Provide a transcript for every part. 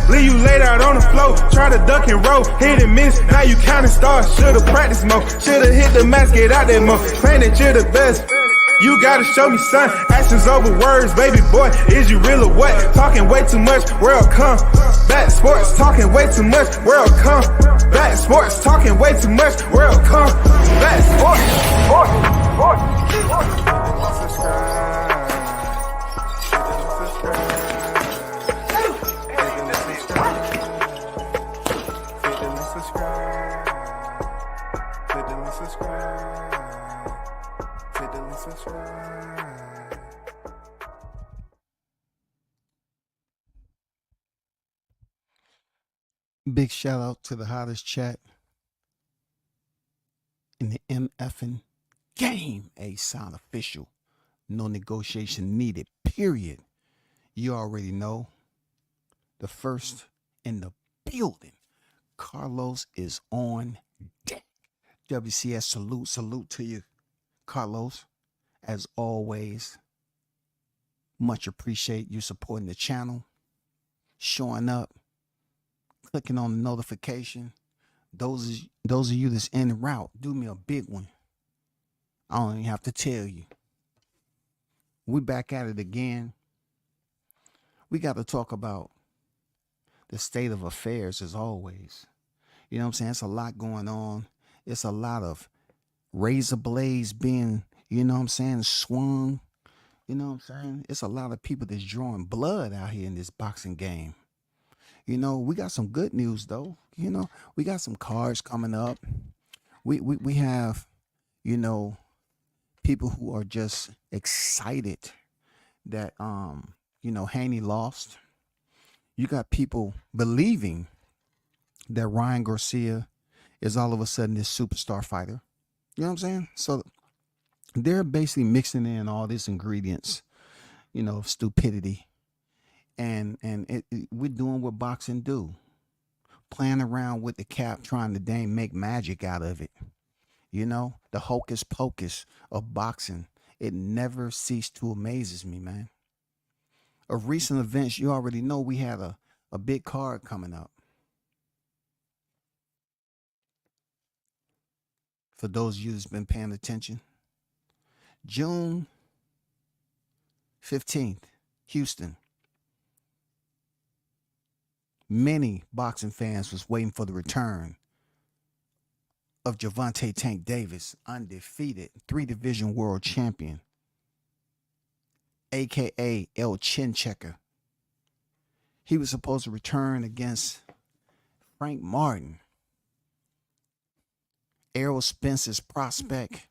leave you laid out on the floor. Try to duck and roll, hit and miss, now you counting stars. Should've practiced more, should've hit the mask, get out there more. Claim that you're the best. You gotta show me, son. Actions over words, baby boy. Is you real or what? Talking way too much, world come. Back sports, talking way too much, world come. Back sports, talking way too much, world come. Back sports, Big shout out to the hottest chat in the MFing game. A sound official. No negotiation needed. Period. You already know. The first in the building. Carlos is on deck. WCS salute to you, Carlos. As always, much appreciate you supporting the channel, showing up, clicking on the notification. Those of you that's en route, do me a big one. I don't even have to tell you. We back at it again. We got to talk about the state of affairs as always. You know what I'm saying? It's a lot going on. It's a lot of razor blades being, you know what I'm saying, swung. You know what I'm saying? It's a lot of people that's drawing blood out here in this boxing game. You know, we got some good news though. You know, we got some cards coming up. We have, you know, people who are just excited that you know, Haney lost. You got people believing that Ryan Garcia is all of a sudden this superstar fighter. You know what I'm saying? So they're basically mixing in all these ingredients, you know, of stupidity. And we're doing what boxing do. Playing around with the cap, trying to make magic out of it. You know, the hocus pocus of boxing. It never ceased to amaze me, man. Of recent events, you already know we had a big card coming up. For those of you that's been paying attention. June 15th, Houston. Many boxing fans was waiting for the return of Gervonta Tank Davis, undefeated 3-division world champion, a.k.a. El Chin Checker. He was supposed to return against Frank Martin, Errol Spence's prospect,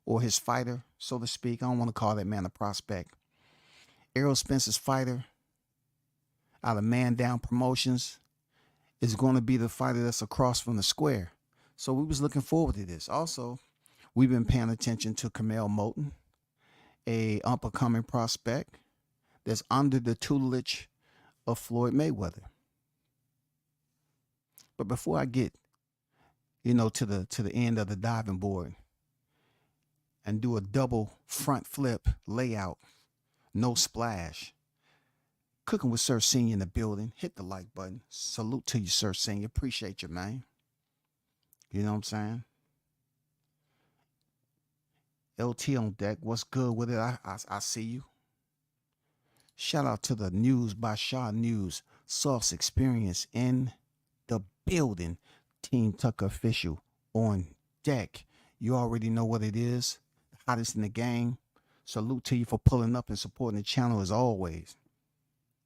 or his fighter, so to speak. I don't want to call that man a prospect. Errol Spence's fighter out of Man Down Promotions is going to be the fighter that's across from the square. So we was looking forward to this. Also, we've been paying attention to Curmell Moton, a up-and-coming prospect that's under the tutelage of Floyd Mayweather. But before I get, you know, to the end of the diving board and do a double front flip layout, no splash, Cooking with Sir Senior in the building. Hit the like button. Salute to you, Sir Senior. Appreciate you, man. You know what I'm saying? LT on deck. What's good with it? I see you. Shout out to the News by Shaw News. Sauce Experience in the building. Team Tucker official on deck. You already know what it is. The hottest in the game. Salute to you for pulling up and supporting the channel as always.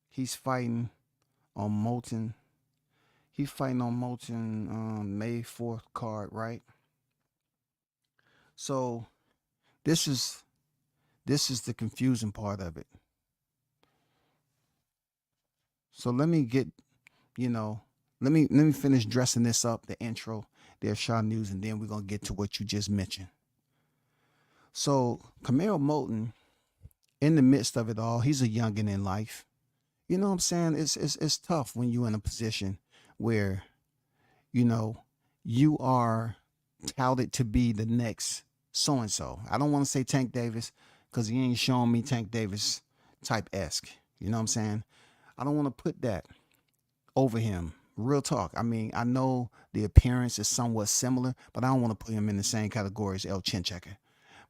He's fighting on Moton. He's fighting on Moton May 4th card, right? So this is the confusing part of it. So let me get, you know, let me finish dressing this up, the intro, there's Shaw News, and then we're gonna get to what you just mentioned. So Curmell Moton, in the midst of it all, he's a youngin' in life. You know what I'm saying? It's tough when you're in a position where, you know, you are touted to be the next so-and-so. I don't want to say Tank Davis because he ain't showing me Tank Davis type-esque. You know what I'm saying? I don't want to put that over him. Real talk. I mean, I know the appearance is somewhat similar, but I don't want to put him in the same category as El Chinchecker.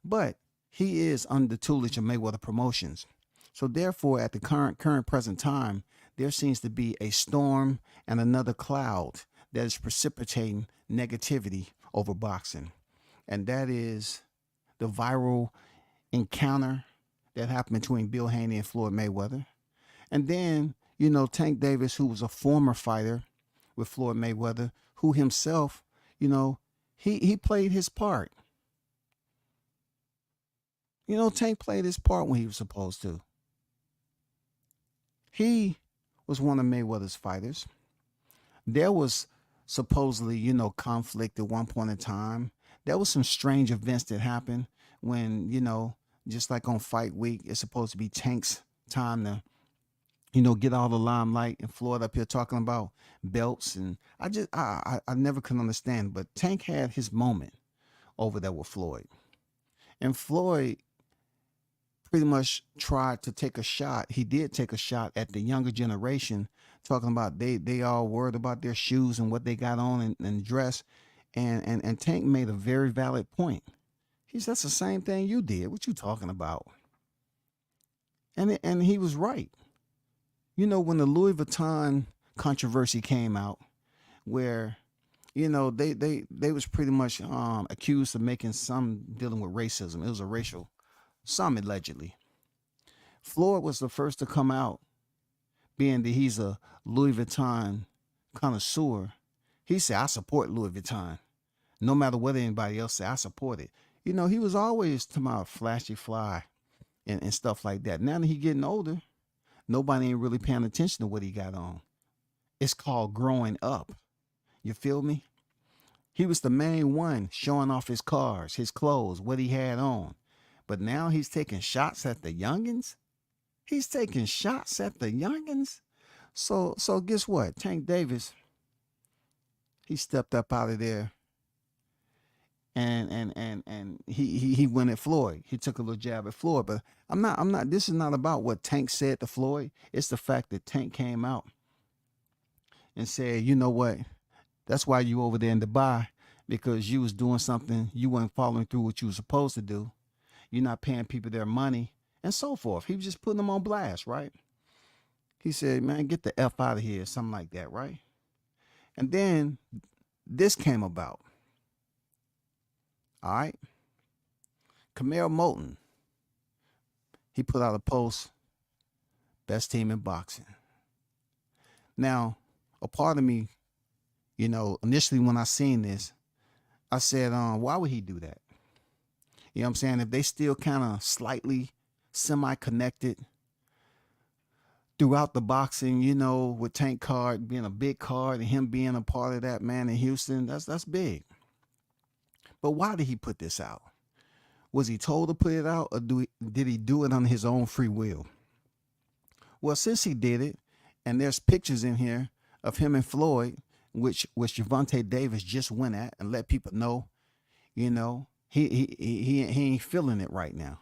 But he is under the tutelage of Mayweather Promotions. So therefore, at the current present time, there seems to be a storm and another cloud that is precipitating negativity over boxing. And that is the viral encounter that happened between Bill Haney and Floyd Mayweather. And then, Tank Davis, who was a former fighter with Floyd Mayweather, who himself, he played his part. Tank played his part when he was supposed to. He was one of Mayweather's fighters. There was supposedly, conflict at one point in time. There was some strange events that happened when, just like on fight week, it's supposed to be Tank's time to, get all the limelight, and Floyd up here talking about belts. And I never could understand, but Tank had his moment over there with Floyd. And Floyd pretty much tried to take a shot. He did take a shot at the younger generation, talking about they all worried about their shoes and what they got on and dress. And Tank made a very valid point. He said, that's the same thing you did. What you talking about? And he was right. When the Louis Vuitton controversy came out, where, they was pretty much accused of making some dealing with racism. It was a racial, some allegedly. Floyd was the first to come out, being that he's a Louis Vuitton connoisseur. He said, I support Louis Vuitton. No matter what anybody else said, I support it. He was always talking about flashy fly and stuff like that. Now that he getting older, nobody ain't really paying attention to what he got on. It's called growing up. You feel me? He was the main one showing off his cars, his clothes, what he had on. But now he's taking shots at the youngins. He's taking shots at the youngins. So guess what? Tank Davis, he stepped up out of there. And he went at Floyd. He took a little jab at Floyd. But I'm not, this is not about what Tank said to Floyd. It's the fact that Tank came out and said, you know what? That's why you over there in Dubai, because you was doing something, you weren't following through what you were supposed to do. You're not paying people their money and so forth. He was just putting them on blast, right? He said, man, get the F out of here, something like that, right? And then this came about. All right. Curmell Moton, he put out a post, best team in boxing. Now, a part of me, initially when I seen this, I said, why would he do that? You know what I'm saying? If they still kind of slightly semi-connected throughout the boxing, with Tank card being a big card and him being a part of that, man, in Houston, that's big. But why did he put this out? Was he told to put it out, or did he do it on his own free will? Well, since he did it, and there's pictures in here of him and Floyd, which Gervonta Davis just went at and let people know, he ain't feeling it right now.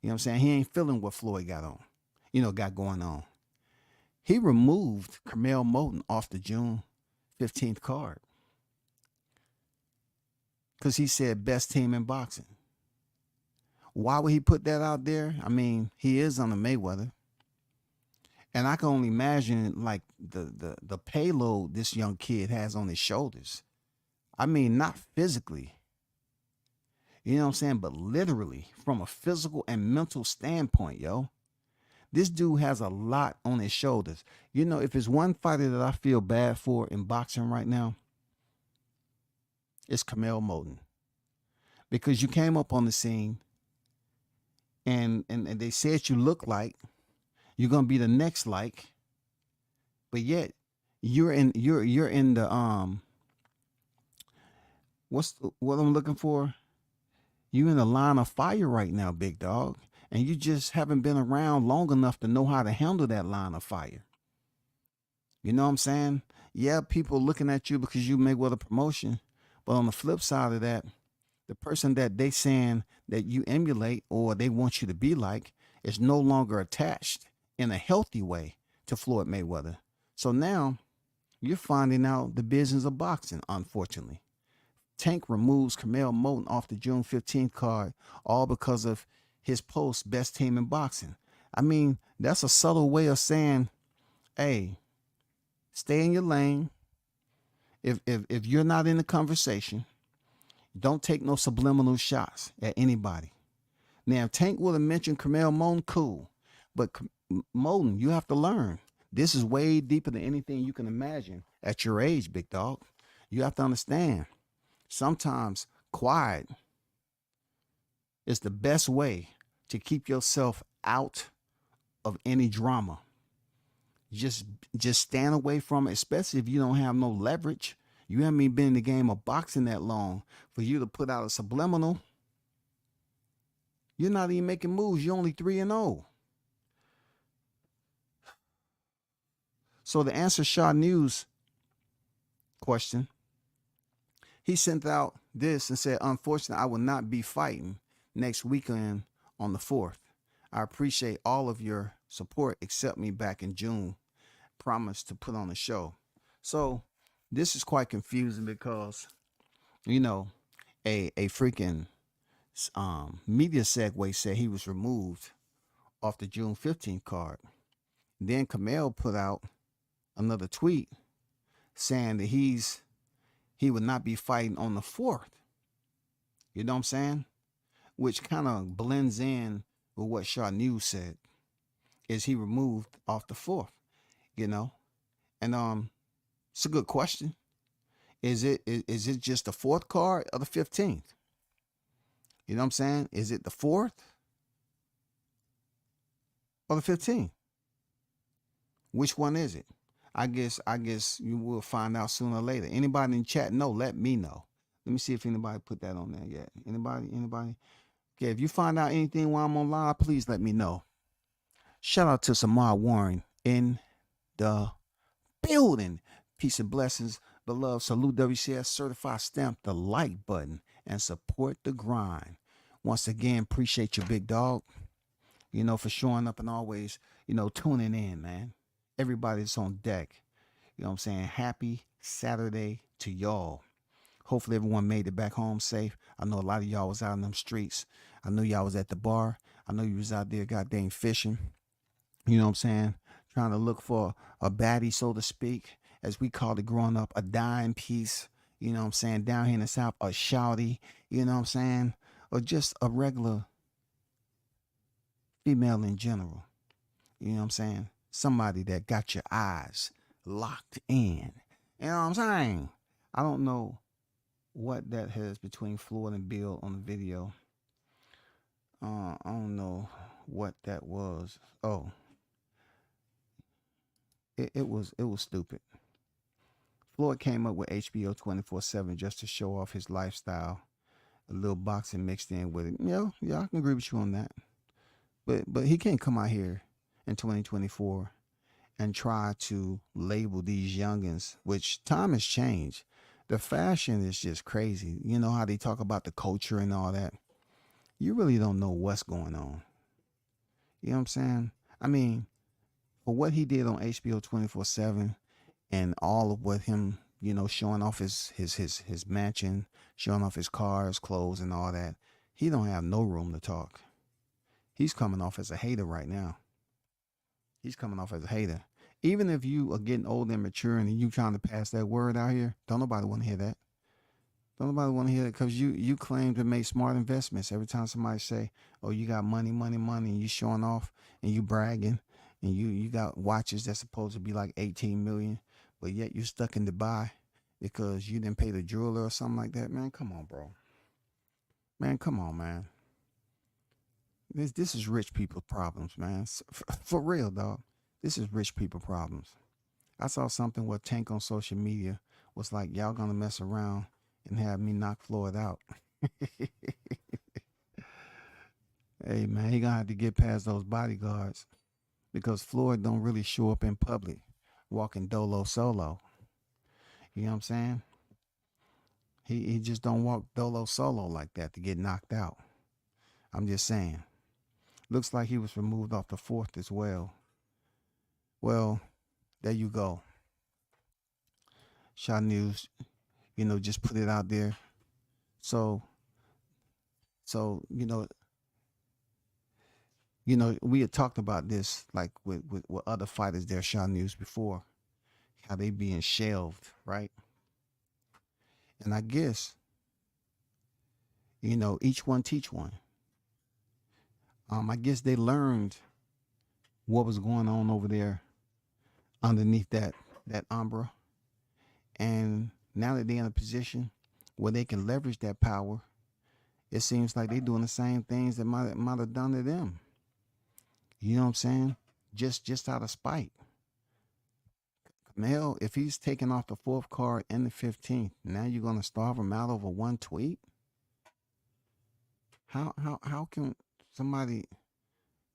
You know what I'm saying? He ain't feeling what Floyd got on, got going on. He removed Curmell Moton off the June 15th card. Because he said best team in boxing. Why would he put that out there? I mean, he is on the Mayweather. And I can only imagine like the payload this young kid has on his shoulders. I mean, not physically. You know what I'm saying? But literally from a physical and mental standpoint, yo. This dude has a lot on his shoulders. If it's one fighter that I feel bad for in boxing right now, it's Curmell Moton, because you came up on the scene and they said you look like you're gonna be the next like, but yet you're in the what I'm looking for? You in the line of fire right now, big dog, and you just haven't been around long enough to know how to handle that line of fire. You know what I'm saying? Yeah, people looking at you because you Mayweather promotion. But on the flip side of that, the person that they saying that you emulate or they want you to be like is no longer attached in a healthy way to Floyd Mayweather. So now You're finding out the business of boxing, unfortunately. Tank removes Curmell Moton off the June 15th card, all because of his post, best team in boxing. I mean, that's a subtle way of saying, hey, stay in your lane. If you're not in the conversation, don't take no subliminal shots at anybody. Now, if Tank would have mentioned Curmell Moton, cool. But Moton, you have to learn. This is way deeper than anything you can imagine at your age, big dog. You have to understand. Sometimes quiet is the best way to keep yourself out of any drama. Just stand away from it, especially if you don't have no leverage. You haven't even been in the game of boxing that long for you to put out a subliminal. You're not even making moves. You're only 3-0. So to answer Shaw News question, he sent out this and said, unfortunately, I will not be fighting next weekend on the 4th. I appreciate all of your support. Accept me back in June. Promise to put on a show. So this is quite confusing because, you know, a freaking media segue said he was removed off the June 15th card. Then Curmel put out another tweet saying that he would not be fighting on the 4th. You know what I'm saying? Which kind of blends in with what Shaw News said. Is he removed off the 4th? You know? And it's a good question. Is it just the 4th card or the 15th? You know what I'm saying? Is it the 4th or the 15th? Which one is it? I guess you will find out sooner or later. Anybody in chat know? Let me know. Let me see if anybody put that on there yet. Anybody? Okay, if you find out anything while I'm on live, please let me know. Shout out to Samar Warren in the building. Peace and blessings, beloved. Salute WCS certified. Stamp the like button and support the grind. Once again, appreciate you, big dog. You know, for showing up and always, tuning in, man. Everybody's on deck. You know what I'm saying? Happy Saturday to y'all. Hopefully everyone made it back home safe. I know a lot of y'all was out in them streets. I know y'all was at the bar. I know you was out there goddamn fishing. You know what I'm saying? Trying to look for a baddie, so to speak, as we called it growing up, a dime piece. You know what I'm saying? Down here in the South, a shawty. You know what I'm saying? Or just a regular female in general. You know what I'm saying? Somebody that got your eyes locked in. You know what I'm saying? I don't know what that has between Floyd and Bill on the video. I don't know what that was. Oh, it was stupid. Floyd came up with HBO 24/7 just to show off his lifestyle. A little boxing mixed in with it. Yeah, I can agree with you on that. But he can't come out here in 2024 and try to label these youngins, which time has changed. The fashion is just crazy. You know how they talk about the culture and all that. You really don't know what's going on. You know what I'm saying? I mean, for what he did on HBO 24/7 and all of what him, showing off his mansion, showing off his cars, clothes and all that, he don't have no room to talk. He's coming off as a hater right now. He's coming off as a hater. Even if you are getting old and mature and you trying to pass that word out here, don't nobody want to hear that. Don't nobody want to hear it because you claim to make smart investments. Every time somebody say, oh, you got money, and you showing off and you bragging and you got watches that's supposed to be like 18 million, but yet you stuck in Dubai because you didn't pay the jeweler or something like that. Man, come on, bro. Man, come on, man. This is rich people problems, man. For real, dog. This is rich people problems. I saw something where Tank on social media was like, y'all gonna mess around and have me knock Floyd out. Hey, man, he gonna have to get past those bodyguards because Floyd don't really show up in public walking dolo solo. You know what I'm saying? He just don't walk dolo solo like that to get knocked out. I'm just saying. Looks like he was removed off the 4th as well. Well, there you go. Shaw News, just put it out there. So, so we had talked about this like with other fighters there, Shaw News before, how they being shelved, right? And I guess, each one teach one. I guess they learned what was going on over there underneath that umbra, and now that they're in a position where they can leverage that power, it seems like they're doing the same things that might have done to them. You know what I'm saying? Just out of spite. Mel, if he's taking off the fourth card and the 15th, now you're gonna starve him out over one tweet? How can somebody?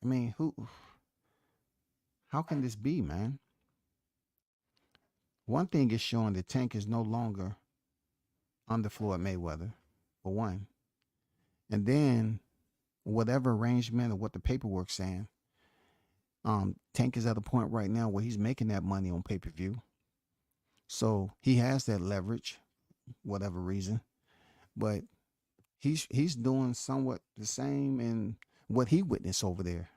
I mean, who? How can this be, man? One thing is showing that Tank is no longer on the floor at Mayweather, for one, and then whatever arrangement or what the paperwork's saying, Tank is at a point right now where he's making that money on pay-per-view. So he has that leverage, whatever reason. But he's doing somewhat the same in what he witnessed over there.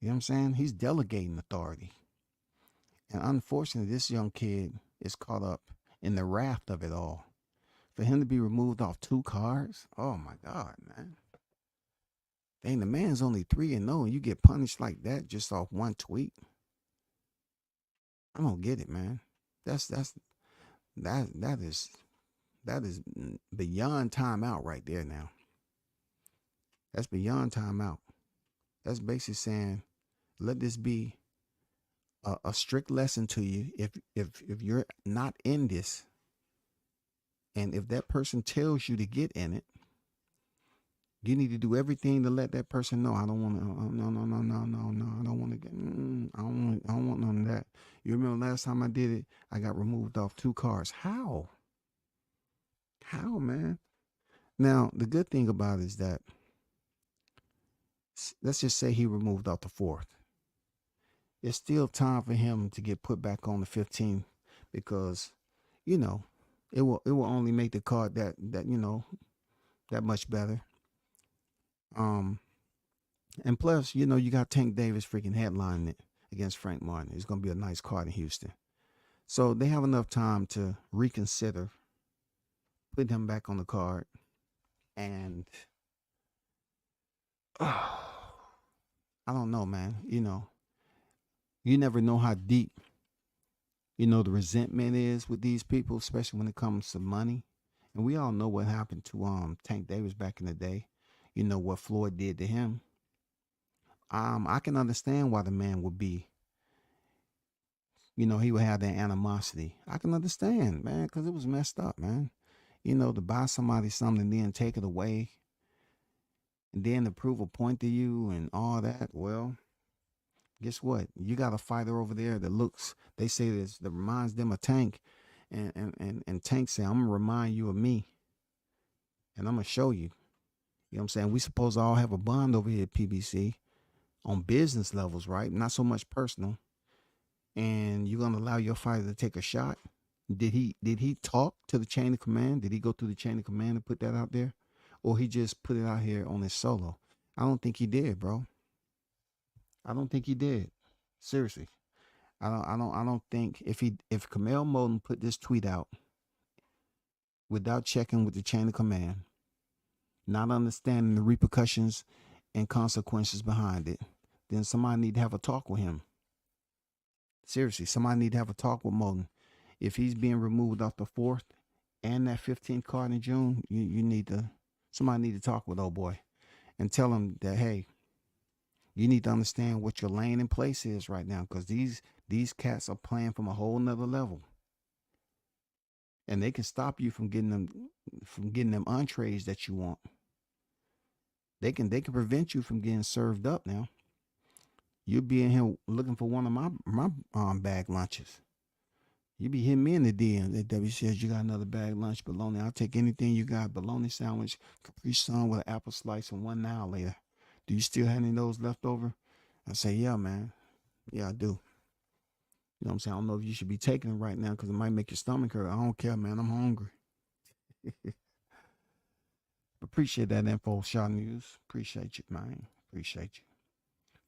You know what I'm saying? He's delegating authority. And unfortunately, this young kid is caught up in the wrath of it all. For him to be removed off 2 cards, oh my God, man. Dang, the man's only 3-0 and you get punished like that just off one tweet. I don't get it, man. That is beyond timeout right there now. That's beyond timeout. That's basically saying, let this be a strict lesson to you. If you're not in this, and if that person tells you to get in it, you need to do everything to let that person know. I don't want to. No. I don't want to get. I don't want none of that. You remember last time I did it, I got removed off 2 cards. How? How, man? Now the good thing about it is that, let's just say he removed off the 4th. It's still time for him to get put back on the 15th, because, it will only make the card that that much better. And plus, you got Tank Davis freaking headlining it against Frank Martin. It's gonna be a nice card in Houston. So they have enough time to reconsider putting him back on the card. And I don't know, man. You never know how deep, the resentment is with these people, especially when it comes to money. And we all know what happened to Tank Davis back in the day. What Floyd did to him. I can understand why the man would be, he would have that animosity. I can understand, man, because it was messed up, man. To buy somebody something and then take it away, and then to prove a point to you and all that. Well, guess what? You got a fighter over there that looks, they say this, that reminds them of Tank. And Tank say, I'm going to remind you of me. And I'm going to show you. You know what I'm saying? We supposed to all have a bond over here at PBC on business levels, right? Not so much personal. And you're going to allow your fighter to take a shot? Did he talk to the chain of command? Did he go through the chain of command and put that out there? Or he just put it out here on his solo? I don't think he did, bro. I don't think he did. Seriously. I don't think if Curmell Moton put this tweet out without checking with the chain of command, not understanding the repercussions and consequences behind it, then somebody need to have a talk with him. Seriously, somebody need to have a talk with Moton. If he's being removed off the 4th and that 15th card in June, somebody need to talk with old boy and tell him that, hey, you need to understand what your lane in place is right now, because these cats are playing from a whole nother level. And they can stop you from getting them entrees that you want. They can prevent you from getting served up now. You'll be in here looking for one of my bag lunches. You be hitting me in the DM. That W says, you got another bag lunch, bologna. I'll take anything you got. Bologna sandwich, Capri Sun with an apple slice, and 1 hour later. Do you still have any of those left over? I say, yeah, man. Yeah, I do. You know what I'm saying? I don't know if you should be taking it right now because it might make your stomach hurt. I don't care, man. I'm hungry. Appreciate that info, Shaw News. Appreciate you, man. Appreciate you.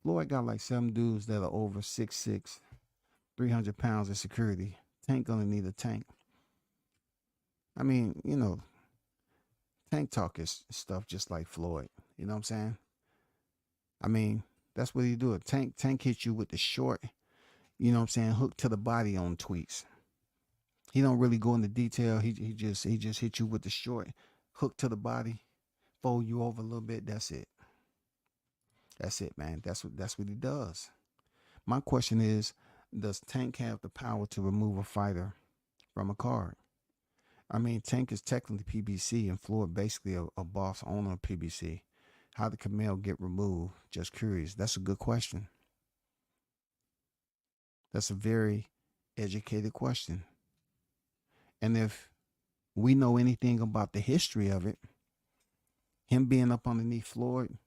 Floyd got like 7 dudes that are over 6'6", 300 pounds of security. Tank gonna need a tank. I mean, you know, Tank talk is stuff just like Floyd. You know what I'm saying? I mean, that's what he do. Tank hits you with the short, you know what I'm saying, hook to the body on tweets. He don't really go into detail. He just hit you with the short hook to the body, fold you over a little bit. That's it. That's it, man. That's what he does. My question is, does Tank have the power to remove a fighter from a card? I mean, Tank is technically PBC and Floyd basically a boss owner of PBC. How did Curmel get removed? Just curious. That's a good question. That's a very educated question. And if we know anything about the history of it, him being up underneath Floyd,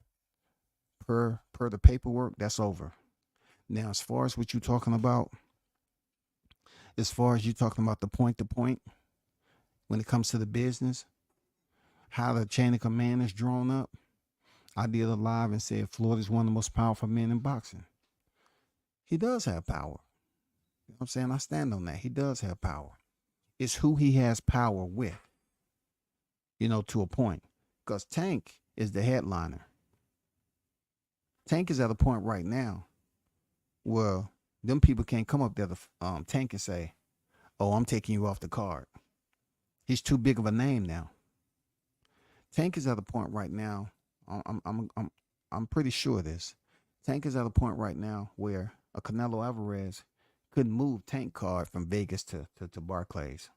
per the paperwork, that's over. Now, as far as what you're talking about, the point to point, when it comes to the business, how the chain of command is drawn up, I did a live and said Floyd is one of the most powerful men in boxing. He does have power. You know what I'm saying? I stand on that. He does have power. It's who he has power with, you know, to a point. Because Tank is the headliner. Tank is at a point right now where them people can't come up there to Tank and say, oh, I'm taking you off the card. He's too big of a name now. Tank is at a point right now. I'm pretty sure of this. Tank is at a point right now where a Canelo Alvarez couldn't move Tank card from Vegas to Barclays.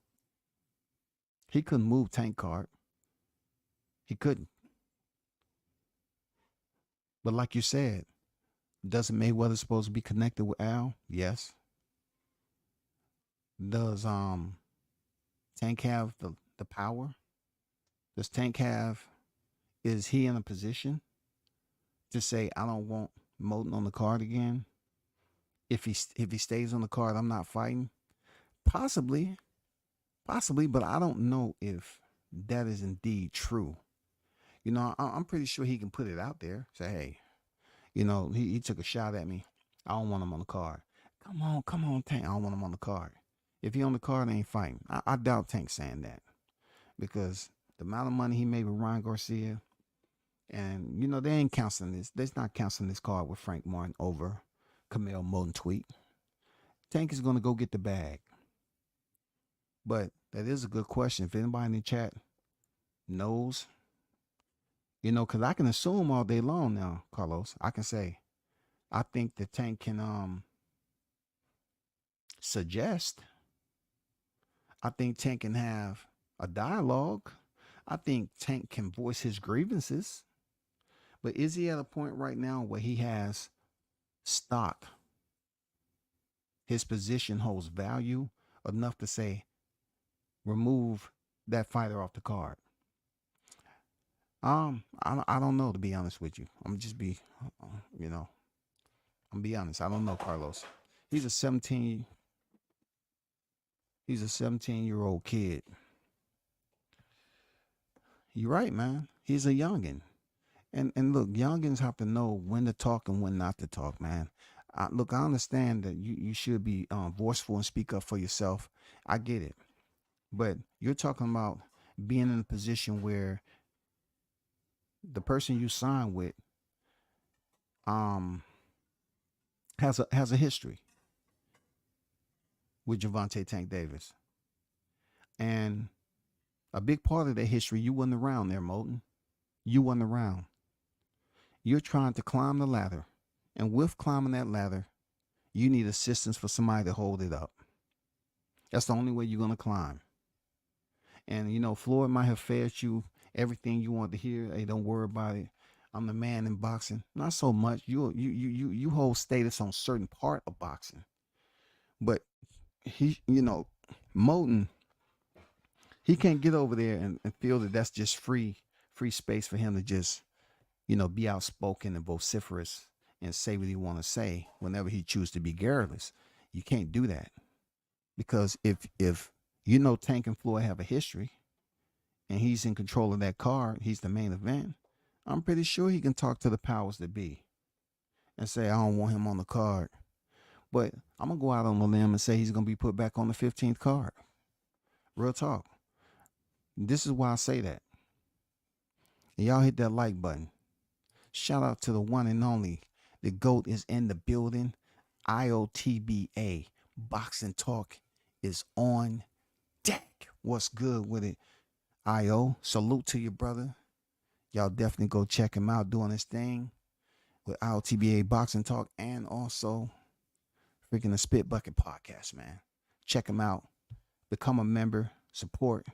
He couldn't move Tank card. He couldn't. But like you said, doesn't Mayweather supposed to be connected with Al? Yes. Does Tank have the power? Does Tank have, is he in a position to say, I don't want Moton on the card again? If he stays on the card, I'm not fighting? Possibly, but I don't know if that is indeed true. You know, I'm pretty sure he can put it out there. Say, hey, you know, he took a shot at me. I don't want him on the card. Come on, Tank. I don't want him on the card. If he on the card, I ain't fighting. I doubt Tank saying that. Because the amount of money he made with Ryan Garcia, and, you know, they ain't canceling this. They're not canceling this card with Frank Martin over Curmell Moton tweet. Tank is going to go get the bag. But that is a good question. If anybody in the chat knows, you know, because I can assume all day long now, Carlos. I can say, I think the Tank can suggest. I think Tank can have a dialogue. I think Tank can voice his grievances. But is he at a point right now where he has stock? His position holds value enough to say, remove that fighter off the card. I don't know, to be honest with you. I'm just be, you know, I'm be honest. I don't know, Carlos. He's a 17-year-old kid. You're right, man. He's a youngin. And look, youngins have to know when to talk and when not to talk, man. Look, I understand that you should be forceful and speak up for yourself. I get it. But you're talking about being in a position where the person you sign with has a history with Gervonta Tank Davis. And a big part of that history, you wasn't around there, Moton. You wasn't around. You're trying to climb the ladder. And with climbing that ladder, you need assistance for somebody to hold it up. That's the only way you're going to climb. And, you know, Floyd might have fed you everything you want to hear. Hey, don't worry about it. I'm the man in boxing. Not so much. You hold status on certain part of boxing. But he, you know, Moton, he can't get over there and feel that that's just free space for him to just, you know, be outspoken and vociferous and say what he want to say whenever he chooses to be garrulous. You can't do that because if you know Tank and Floyd have a history and he's in control of that card, he's the main event. I'm pretty sure he can talk to the powers that be and say, I don't want him on the card. But I'm going to go out on a limb and say he's going to be put back on the 15th card. Real talk. This is why I say that. And y'all hit that like button. Shout out to the one and only. The GOAT is in the building. IOTBA. Boxing Talk is on deck. What's good with it? IO, salute to you, brother. Y'all definitely go check him out doing his thing with IOTBA Boxing Talk and also freaking the Spit Bucket Podcast, man. Check him out. Become a member. Support.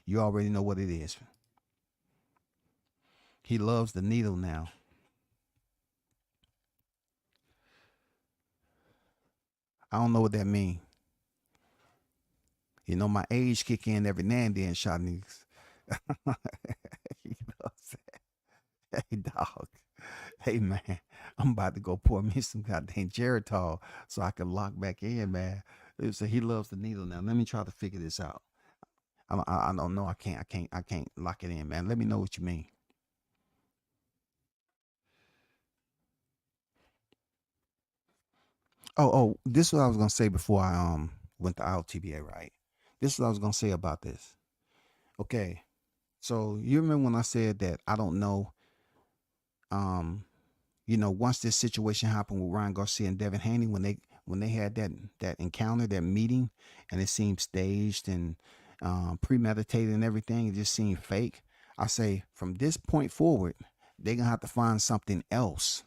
You already know what it is. He loves the needle now. I don't know what that means. You know, my age kick in every now and then, shot niggas. You know what I'm saying? Hey, dog. Hey, man. I'm about to go pour me some goddamn Geritol so I can lock back in, man. So he loves the needle now. Let me try to figure this out. I don't know. I can't lock it in, man. Let me know what you mean. This is what I was gonna say before I went to ILTBA, right? This is what I was gonna say about this. Okay, so you remember when I said that I don't know, once this situation happened with Ryan Garcia and Devin Haney, when they had that encounter, that meeting, and it seemed staged and premeditated and everything, it just seemed fake. I say from this point forward, they're gonna have to find something else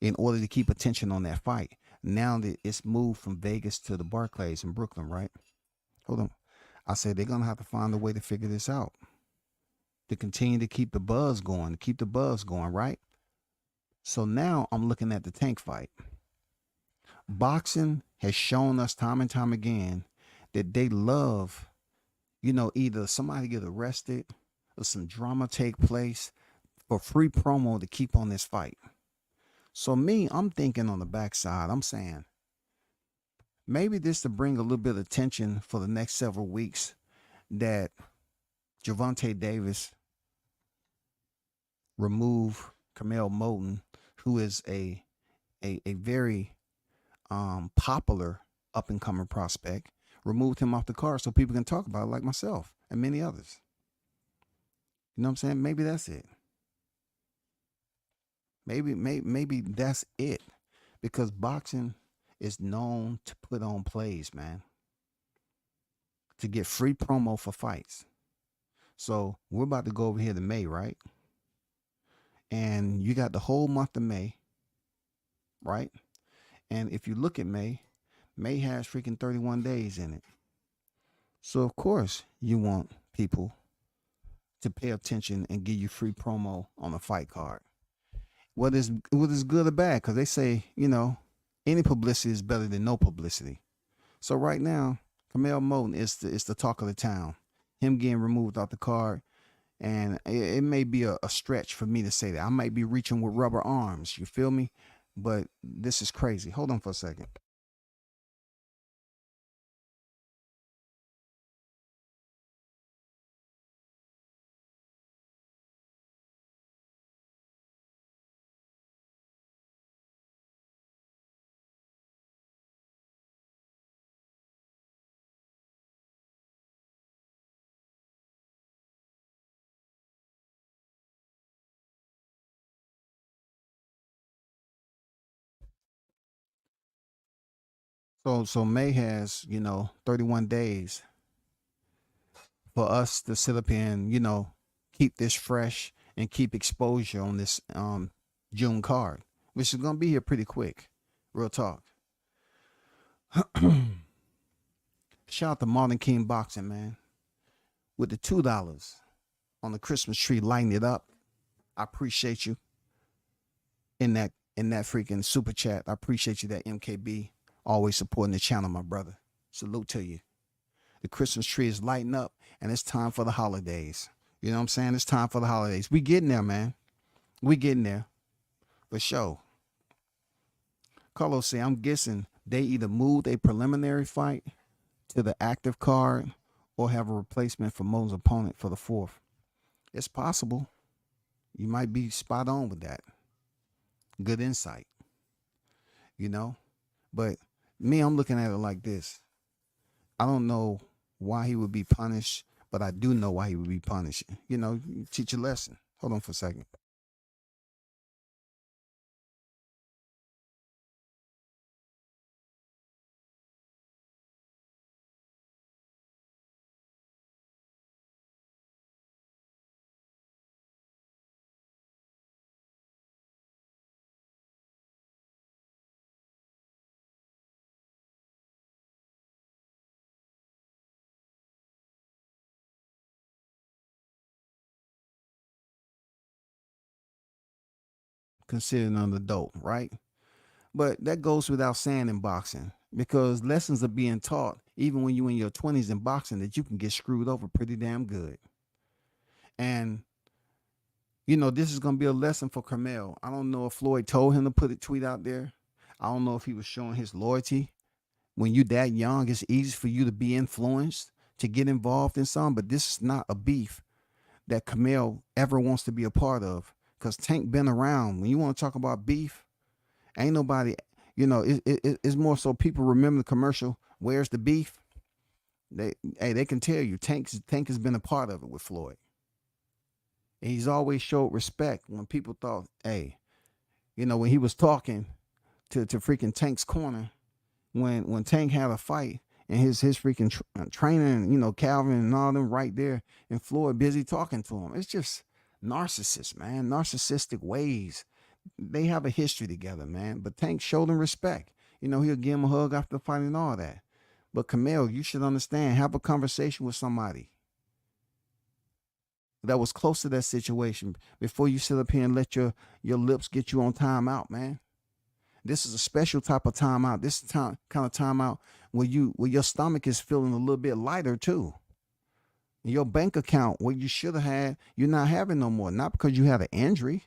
in order to keep attention on that fight. Now that it's moved from Vegas to the Barclays in Brooklyn, right? Hold on. I said they're gonna have to find a way to figure this out. To continue to keep the buzz going, right? So now I'm looking at the Tank fight. Boxing has shown us time and time again that they love, either somebody get arrested or some drama take place for free promo to keep on this fight. So I'm thinking on the backside, I'm saying maybe this to bring a little bit of attention for the next several weeks that Gervonta Davis remove Curmell Moton, who is a very popular up and coming prospect, removed him off the card so people can talk about it like myself and many others. You know what I'm saying? Maybe that's it. Maybe that's it, because boxing is known to put on plays, man, to get free promo for fights. So we're about to go over here to May, right? And you got the whole month of May, right? And if you look at May has freaking 31 days in it. So of course you want people to pay attention and give you free promo on a fight card. What is good or bad? Because they say, any publicity is better than no publicity. So right now, Curmell Moton is the talk of the town. Him getting removed off the card, and it may be a stretch for me to say that. I might be reaching with rubber arms. You feel me? But this is crazy. Hold on for a second. So May has, 31 days for us to sit up here and, keep this fresh and keep exposure on this June card, which is gonna be here pretty quick. Real talk. Shout out to Martin King Boxing, man. With the $2 on the Christmas tree, lighting it up. I appreciate you in that freaking super chat. I appreciate you, that MKB, always supporting the channel, my brother. Salute to you. The Christmas tree is lighting up, and it's time for the holidays. You know what I'm saying? It's time for the holidays. We getting there, man. We getting there. For sure. Carlos say, I'm guessing They either move a preliminary fight to the active card or have a replacement for Mo's opponent for the fourth. It's possible. You might be spot on with that. Good insight, you know? But me, I'm looking at it like this. I don't know why he would be punished, but I do know why he would be punished. You know, you teach a lesson. Hold on for a second. Considered an adult, right? But that goes without saying in boxing because lessons are being taught even when you're in your 20s in boxing that you can get screwed over pretty damn good. And you know, this is gonna be a lesson for Curmel. I don't know if Floyd told him to put a tweet out there. I don't know if he was showing his loyalty. When you're that young, it's easy for you to be influenced to get involved in something, but this is not a beef that Curmel ever wants to be a part of. Cause Tank been around. When you want to talk about beef, ain't nobody, you know, it's more so people remember the commercial, where's the beef? They can tell you Tank has been a part of it with Floyd. And he's always showed respect when people thought, hey, you know, when he was talking to freaking Tank's corner, when Tank had a fight and his freaking training, you know, Calvin and all them right there, and Floyd busy talking to him. It's just narcissists, man, narcissistic ways. They have a history together, man. But Tank showed him respect. You know, he'll give him a hug after the fight and all that. But Curmel, you should understand, have a conversation with somebody that was close to that situation before you sit up here and let your lips get you on timeout, man. This is a special type of timeout. This is kind of timeout where your stomach is feeling a little bit lighter too. Your bank account, what you should have had, you're not having no more. Not because you had an injury.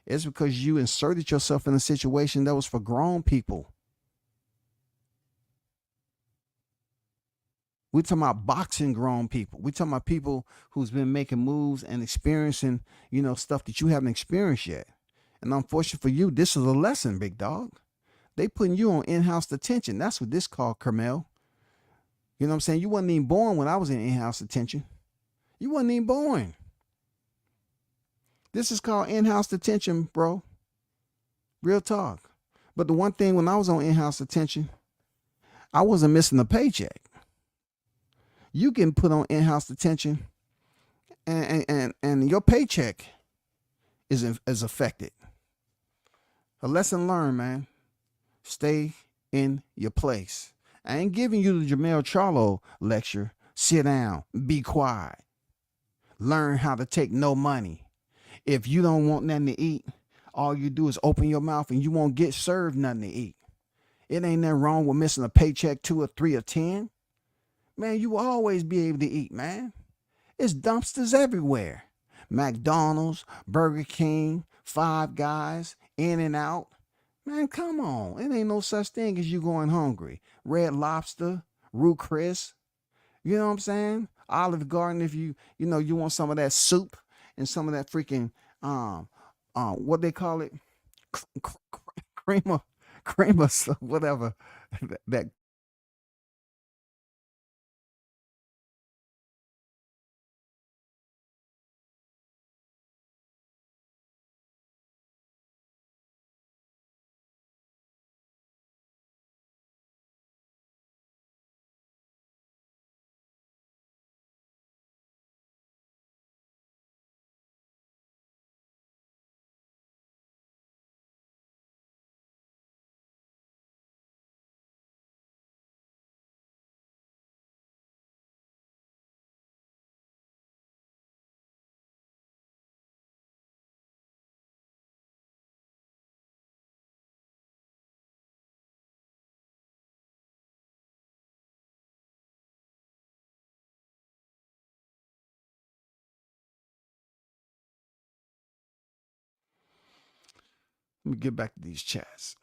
It's because you inserted yourself in a situation that was for grown people. We're talking about boxing grown people. We're talking about people who's been making moves and experiencing, you know, stuff that you haven't experienced yet. And unfortunately for you, this is a lesson, big dog. They putting you on in-house detention. That's what this called, Curmel. You know what I'm saying? You wasn't even born when I was in in-house detention. You wasn't even born. This is called in-house detention, bro. Real talk. But the one thing when I was on in-house detention, I wasn't missing a paycheck. You getting put on in-house detention and your paycheck is affected. A lesson learned, man. Stay in your place. I ain't giving you the Jamel Charlo lecture. Sit down, be quiet. Learn how to take no money. If you don't want nothing to eat, all you do is open your mouth and you won't get served nothing to eat. It ain't nothing wrong with missing a paycheck 2 or 3 or 10. Man, you will always be able to eat, man. It's dumpsters everywhere. McDonald's, Burger King, Five Guys, In and Out. Man, come on. It ain't no such thing as you going hungry. Red Lobster, Roux Chris. You know what I'm saying? Olive Garden, if you know you want some of that soup and some of that freaking what they call it, creamer, whatever. That Let me get back to these chats.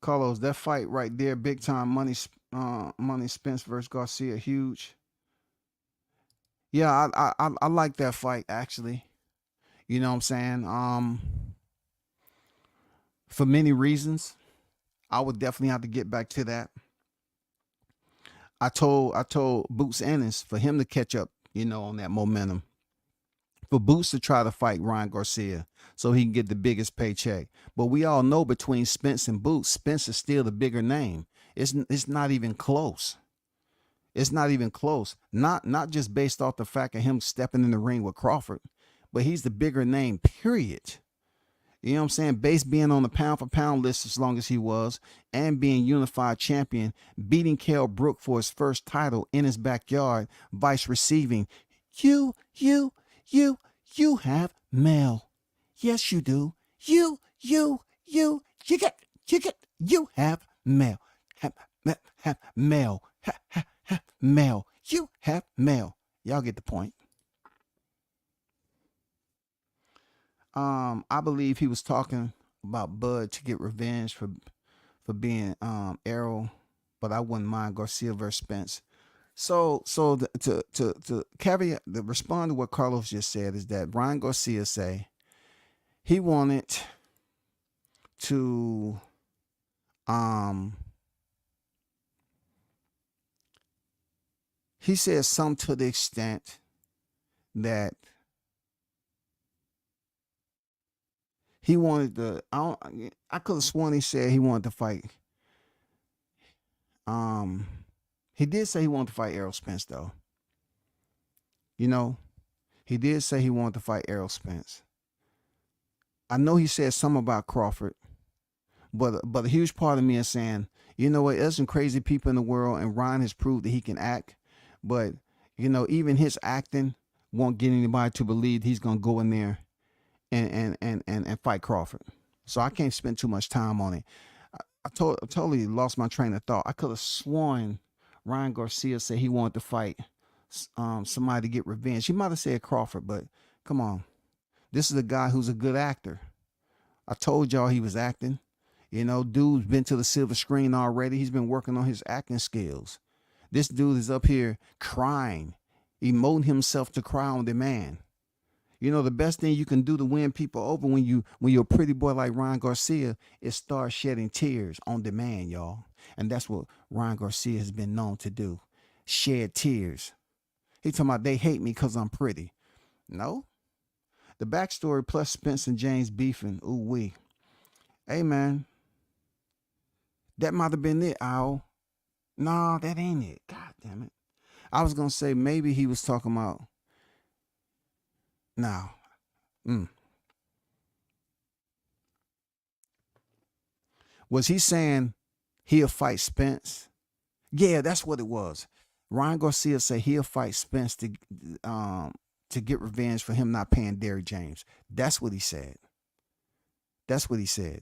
Carlos, that fight right there, big time money. Money Spence versus Garcia, huge. Yeah, I like that fight actually. You know what I'm saying? For many reasons, I would definitely have to get back to that. I told Boots Ennis for him to catch up, on that momentum. For Boots to try to fight Ryan Garcia so he can get the biggest paycheck. But we all know between Spence and Boots, Spence is still the bigger name. It's not even close. It's not even close. Not just based off the fact of him stepping in the ring with Crawford, but he's the bigger name, period. You know what I'm saying? Base being on the pound for pound list as long as he was, and being unified champion, beating Kell Brook for his first title in his backyard, vice receiving. You have mail. Yes, you do. You have mail. Have mail. Have mail. You have mail. Y'all get the point. I believe he was talking about Bud to get revenge for being Errol, but I wouldn't mind Garcia versus Spence. So to caveat, to respond to what Carlos just said is that Ryan Garcia say he wanted to he said something to the extent that he wanted to. I could have sworn he said he wanted to fight. He did say he wanted to fight Errol Spence though. He did say he wanted to fight Errol Spence. I know he said something about Crawford, but a huge part of me is saying, you know what? There's some crazy people in the world, and Ryan has proved that he can act, but even his acting won't get anybody to believe he's gonna go in there and fight Crawford. So I can't spend too much time on it. I totally lost my train of thought. I could have sworn Ryan Garcia said he wanted to fight somebody to get revenge. He might have said Crawford, but come on. This is a guy who's a good actor. I told y'all he was acting. Dude's been to the silver screen already. He's been working on his acting skills. This dude is up here crying, emoting himself to cry on demand. The best thing you can do to win people over when you're a pretty boy like Ryan Garcia is start shedding tears on demand, y'all. And that's what Ryan Garcia has been known to do. Shed tears. He talking about they hate me because I'm pretty. No. The backstory plus Spence and James beefing. Ooh wee. Hey man. That might have been it, Al. No, that ain't it. God damn it. I was gonna say maybe he was talking about. Now, was he saying he'll fight Spence? Yeah, that's what it was. Ryan Garcia said he'll fight Spence to get revenge for him not paying Derrick James. That's what he said. That's what he said.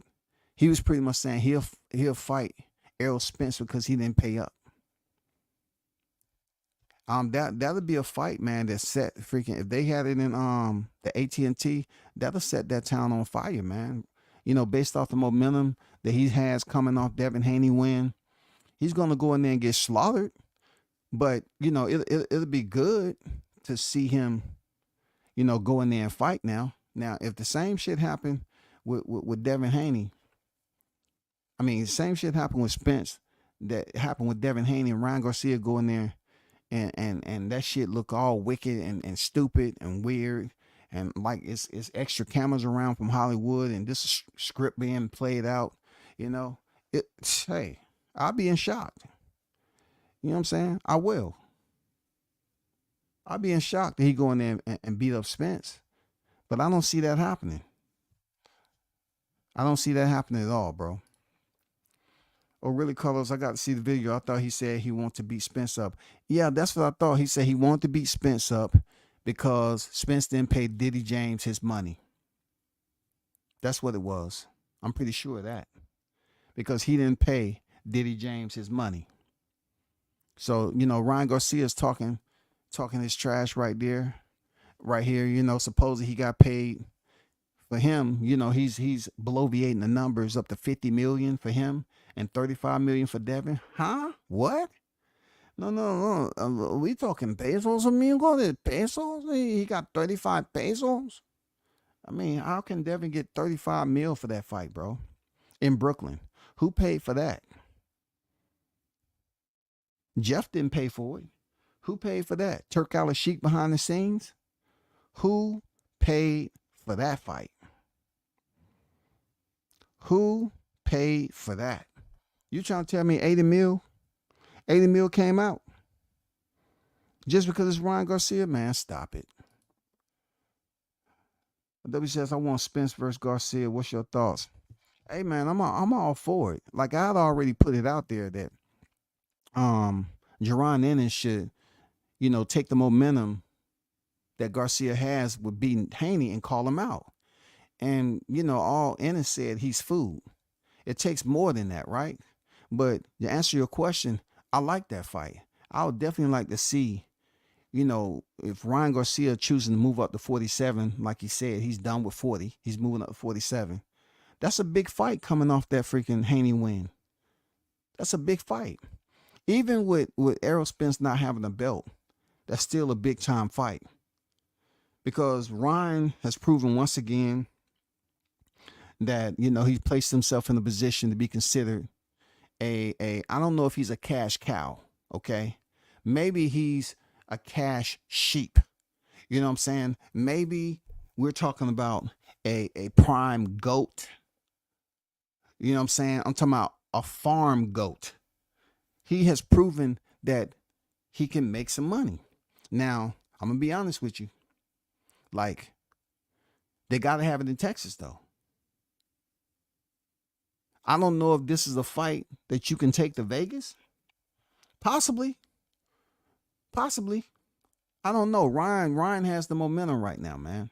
He was pretty much saying he'll fight Errol Spence because he didn't pay up. That'll be a fight, man. That set freaking. If they had it in the AT&T, that'll set that town on fire, man. Based off the momentum that he has coming off Devin Haney win, he's gonna go in there and get slaughtered. But it'll be good to see him, go in there and fight now. Now, if the same shit happened with Devin Haney, the same shit happened with Spence that happened with Devin Haney, and Ryan Garcia go in there. And that shit look all wicked and stupid and weird, and like it's extra cameras around from Hollywood, and this script being played out. Hey, I'll be in shock. You know what I'm saying? I will. I'll be in shock that he go in there and beat up Spence, but I don't see that happening. I don't see that happening at all, bro. Oh, really, Carlos? I got to see the video. I thought he said he wanted to beat Spence up. Yeah, that's what I thought. He said he wanted to beat Spence up because Spence didn't pay Diddy James his money. That's what it was. I'm pretty sure of that. Because he didn't pay Diddy James his money. So, Ryan Garcia's talking his trash right there. Right here, supposedly he got paid for him. He's bloviating the numbers up to $50 million for him. and 35 million for Devin. Huh? What? No. We talking pesos, amigo? Pesos? He got 35 pesos? I mean, how can Devin get 35 mil for that fight, bro? In Brooklyn. Who paid for that? Jeff didn't pay for it. Who paid for that? Turk Al-Sheikh behind the scenes? Who paid for that fight? Who paid for that? You trying to tell me 80 mil? 80 mil came out? Just because it's Ryan Garcia? Man, stop it. W says, I want Spence versus Garcia. What's your thoughts? Hey, man, I'm all for it. Like, I'd already put it out there that Jaron Ennis should, take the momentum that Garcia has with beating Haney and call him out. And, all Ennis said, he's food. It takes more than that, right? But to answer your question, I like that fight. I would definitely like to see, if Ryan Garcia choosing to move up to 47, like he said, he's done with 40. He's moving up to 47. That's a big fight coming off that freaking Haney win. That's a big fight. Even with Errol Spence not having a belt, that's still a big time fight. Because Ryan has proven once again that, he placed himself in a position to be considered I don't know if he's a cash cow, okay? Maybe he's a cash sheep. You know what I'm saying? Maybe we're talking about a prime goat. You know what I'm saying? I'm talking about a farm goat. He has proven that he can make some money. Now, I'm going to be honest with you. Like, they got to have it in Texas, though. I don't know if this is a fight that you can take to Vegas. Possibly. I don't know. Ryan has the momentum right now, man.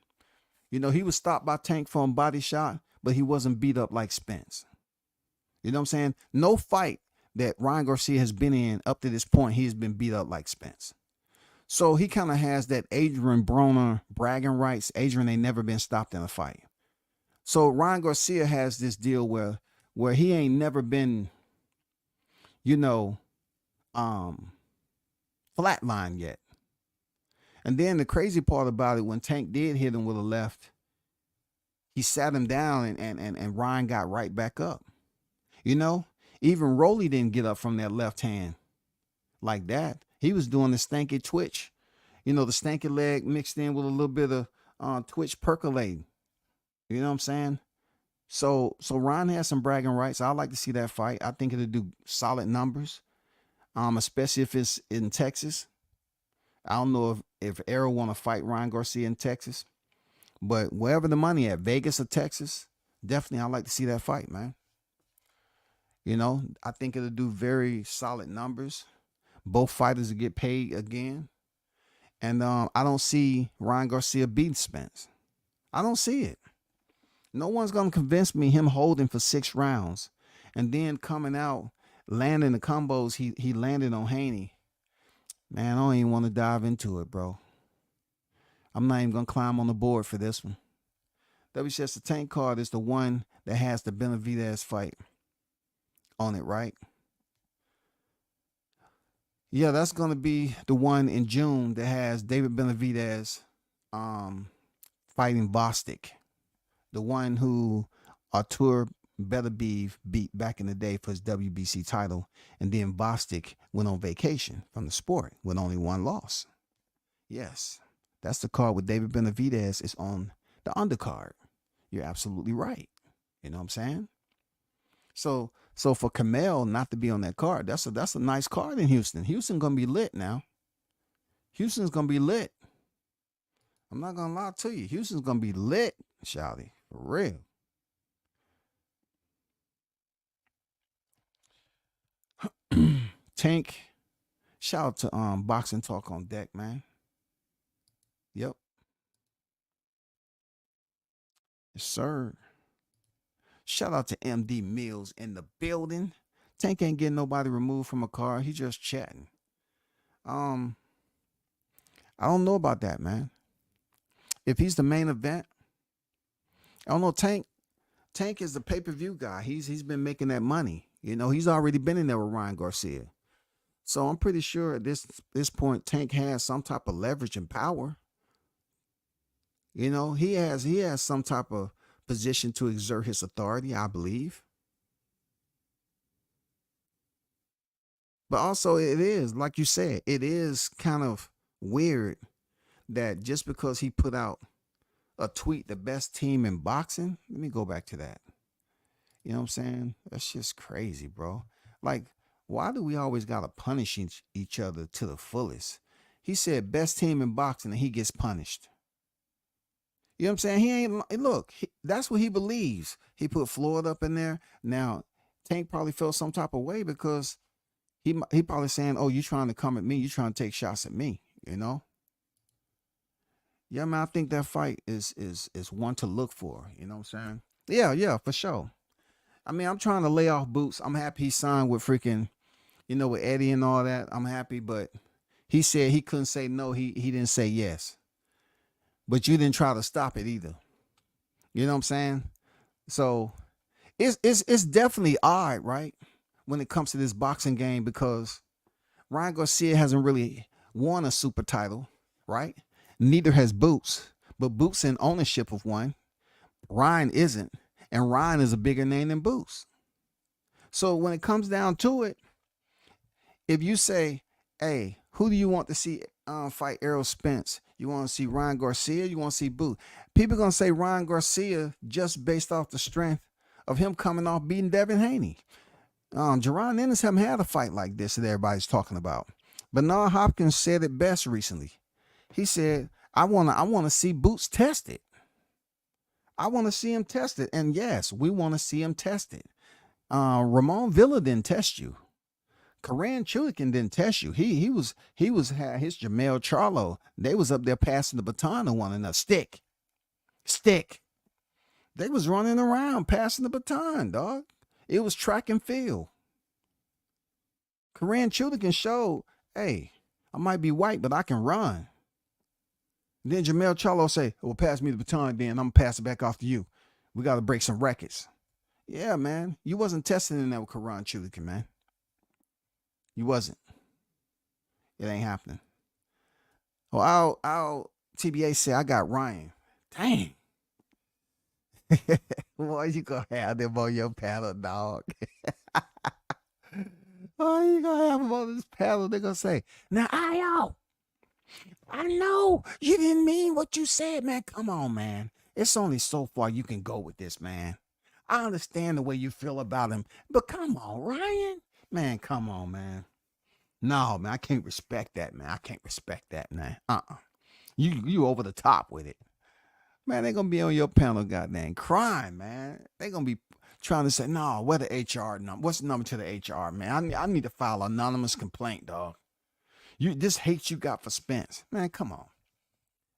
He was stopped by Tank for a body shot, but he wasn't beat up like Spence. You know what I'm saying? No fight that Ryan Garcia has been in up to this point, he has been beat up like Spence. So he kind of has that Adrian Broner bragging rights. Adrian ain't never been stopped in a fight. So Ryan Garcia has this deal where he ain't never been, flatline yet. And then the crazy part about it, when Tank did hit him with a left, he sat him down and Ryan got right back up. Even Rolly didn't get up from that left hand like that. He was doing the stanky twitch, the stanky leg mixed in with a little bit of twitch percolating. You know what I'm saying? So Ryan has some bragging rights. I'd like to see that fight. I think it'll do solid numbers, especially if it's in Texas. I don't know if Errol want to fight Ryan Garcia in Texas, but wherever the money at, Vegas or Texas, definitely I'd like to see that fight, man. I think it'll do very solid numbers. Both fighters will get paid again. And I don't see Ryan Garcia beating Spence. I don't see it. No one's going to convince me him holding for 6 rounds and then coming out, landing the combos he landed on Haney. Man, I don't even want to dive into it, bro. I'm not even going to climb on the board for this one. WCS, the Tank card is the one that has the Benavidez fight on it, right? Yeah, that's going to be the one in June that has David Benavidez fighting Bostic. The one who Artur Beterbiev beat back in the day for his WBC title. And then Bostic went on vacation from the sport with only 1 loss. Yes, that's the card with David Benavidez. Is on the undercard. You're absolutely right. You know what I'm saying? So for Curmel not to be on that card, that's a nice card in Houston. Houston going to be lit now. Houston's going to be lit. I'm not going to lie to you. Houston's going to be lit, shawty. For real. Tank, shout out to Boxing Talk on Deck, man. Yep. Yes, sir. Shout out to MD Mills in the building. Tank ain't getting nobody removed from a car. He just chatting. I don't know about that, man. If he's the main event, I don't know. Tank is the pay-per-view guy. He's been making that money. You know, he's already been in there with Ryan Garcia. So I'm pretty sure at this point, Tank has some type of leverage and power. You know, he has some type of position to exert his authority, I believe. But also it is, like you said, it is kind of weird that just because he put out a tweet, the best team in boxing, let me go back to that. You know what I'm saying? That's just crazy, bro. Like, why do we always gotta punish each other to the fullest? He said best team in boxing and he gets punished. You know what I'm saying? He ain't look. That's what he believes. He put Floyd up in there. Now Tank probably felt some type of way because he probably saying, "Oh, you trying to come at me? You trying to take shots at me?" You know? Yeah, man. I think that fight is one to look for. You know what I'm saying? Yeah, for sure. I mean, I'm trying to lay off Boots. I'm happy he signed with freaking, with Eddie and all that. I'm happy, but he said he couldn't say no. He didn't say yes. But you didn't try to stop it either. You know what I'm saying? So it's definitely odd, right? When it comes to this boxing game, because Ryan Garcia hasn't really won a super title, right? Neither has Boots, but Boots in ownership of one. Ryan isn't, and Ryan is a bigger name than Boots. So when it comes down to it, if you say, "Hey, who do you want to see fight Errol Spence? You want to see Ryan Garcia? You want to see Boots?" People are gonna say Ryan Garcia just based off the strength of him coming off beating Devin Haney. Jerron Ennis haven't had a fight like this that everybody's talking about. Bernard Hopkins said it best recently. He said, I wanna see Boots tested. I want to see him tested. And yes, we want to see him tested. Ramon Villa didn't test you. Karan Chulikin didn't test you. He had his Jamel Charlo. They was up there passing the baton to one another. Stick. They was running around passing the baton, dog. It was track and field. Karan Chulikin showed, hey, I might be white, but I can run. Then Jamel Charlo say, well, pass me the baton, then I'm going to pass it back off to you. We got to break some records. Yeah, man. You wasn't testing in that with Karan Chulikin, man. You wasn't. It ain't happening. Well, I'll TBA say I got Ryan. Dang. Boy, you gonna have them on your panel, dog. Oh, you gonna have them on this panel. They're gonna say, now, I know you didn't mean what you said, man. Come on, man. It's only so far you can go with this, man. I understand the way you feel about him, but come on, Ryan. Man, come on, man. No, man, I can't respect that, man. I can't respect that, man. You over the top with it. Man, they're gonna be on your panel, goddamn crying, man. They're gonna be trying to say, no, where the HR number? What's the number to the HR, man? I need to file an anonymous complaint, dog. This hate you got for Spence. Man, come on.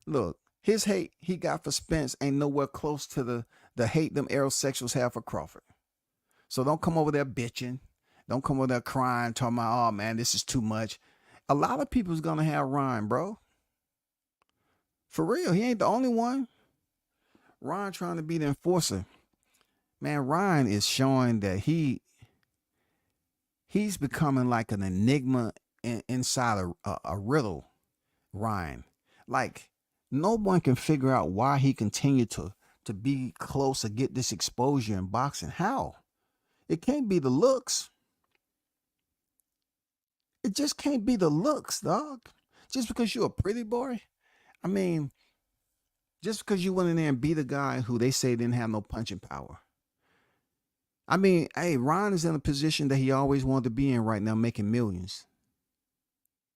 Look, his hate he got for Spence ain't nowhere close to the hate them aerosexuals have for Crawford. So don't come over there bitching. Don't come over there crying, talking about, oh man, this is too much. A lot of people's gonna have Ryan, bro. For real, he ain't the only one. Ryan trying to be the enforcer. Man, Ryan is showing that he's becoming like an enigma inside a riddle. Ryan, like no one can figure out why he continued to be close to get this exposure in boxing. How? It can't be the looks. It just can't be the looks, dog. Just because you're a pretty boy. I mean, just because you went in there and beat a guy who they say didn't have no punching power. I mean, hey, Ryan is in a position that he always wanted to be in right now, making millions.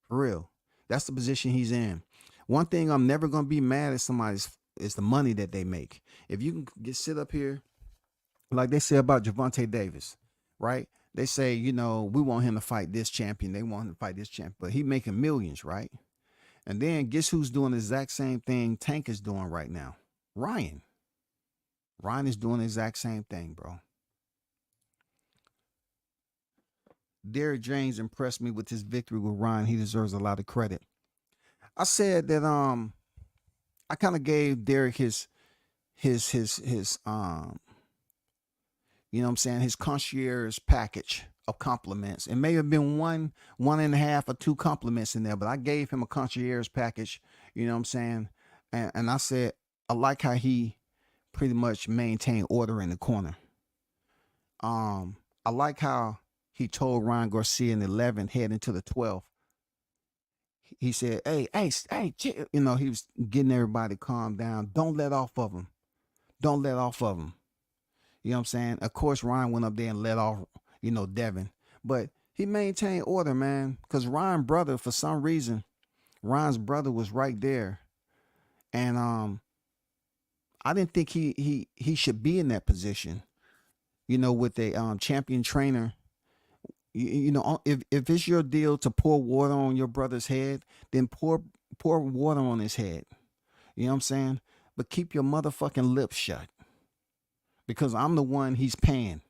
For real. That's the position he's in. One thing I'm never going to be mad at somebody's is the money that they make. If you can sit up here, like they say about Gervonta Davis, right? They say, we want him to fight this champion. They want him to fight this champion. But he making millions, right? And then guess who's doing the exact same thing Tank is doing right now? Ryan. Ryan is doing the exact same thing, bro. Derrick James impressed me with his victory with Ryan. He deserves a lot of credit. I said that I kind of gave Derrick his You know what I'm saying? His concierge package of compliments. It may have been one and a half or two compliments in there, but I gave him a concierge package. You know what I'm saying? And I said, I like how he pretty much maintained order in the corner. I like how he told Ryan Garcia in the 11th, head into the 12th. He said, hey, chill. You know, he was getting everybody to calm down. Don't let off of him. Don't let off of him. You know what I'm saying? Of course, Ryan went up there and let off, Devin. But he maintained order, man. Because Ryan's brother, for some reason, Ryan's brother was right there. And I didn't think he should be in that position. With a champion trainer. If it's your deal to pour water on your brother's head, then pour water on his head. You know what I'm saying? But keep your motherfucking lips shut. Because I'm the one he's paying.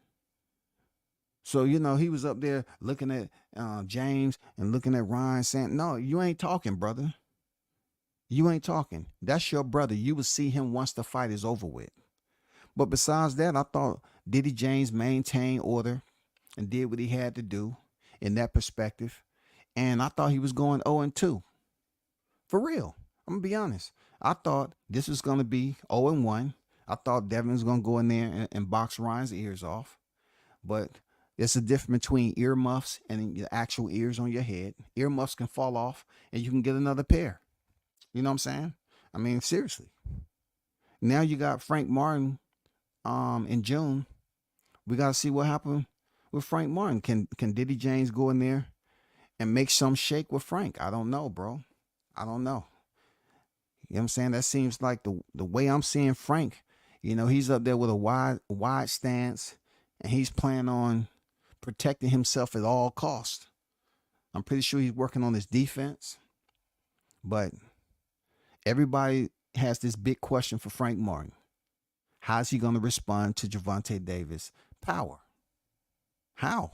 So, he was up there looking at James and looking at Ryan saying, no, you ain't talking, brother. You ain't talking. That's your brother. You will see him once the fight is over with. But besides that, I thought Diddy James maintained order and did what he had to do in that perspective. And I thought he was going 0-2. For real. I'm going to be honest. I thought this was going to be 0-1. I thought Devin was going to go in there and box Ryan's ears off. But there's a difference between earmuffs and the actual ears on your head. Earmuffs can fall off and you can get another pair. You know what I'm saying? I mean, seriously. Now you got Frank Martin in June. We got to see what happened with Frank Martin. Can Diddy James go in there and make some shake with Frank? I don't know, bro. I don't know. You know what I'm saying? That seems like the way I'm seeing Frank. He's up there with a wide stance, and he's planning on protecting himself at all costs. I'm pretty sure he's working on his defense. But everybody has this big question for Frank Martin. How's he going to respond to Gervonta Davis' power? How?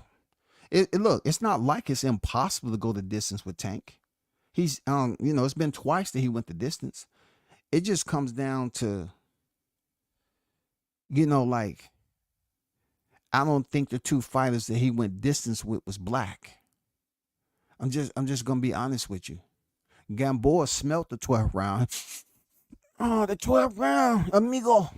Look, it's not like it's impossible to go the distance with Tank. He's, it's been twice that he went the distance. It just comes down to, like, I don't think the two fighters that he went distance with was black. I'm just going to be honest with you. Gamboa smelt the 12th round. Oh, the 12th round, amigo.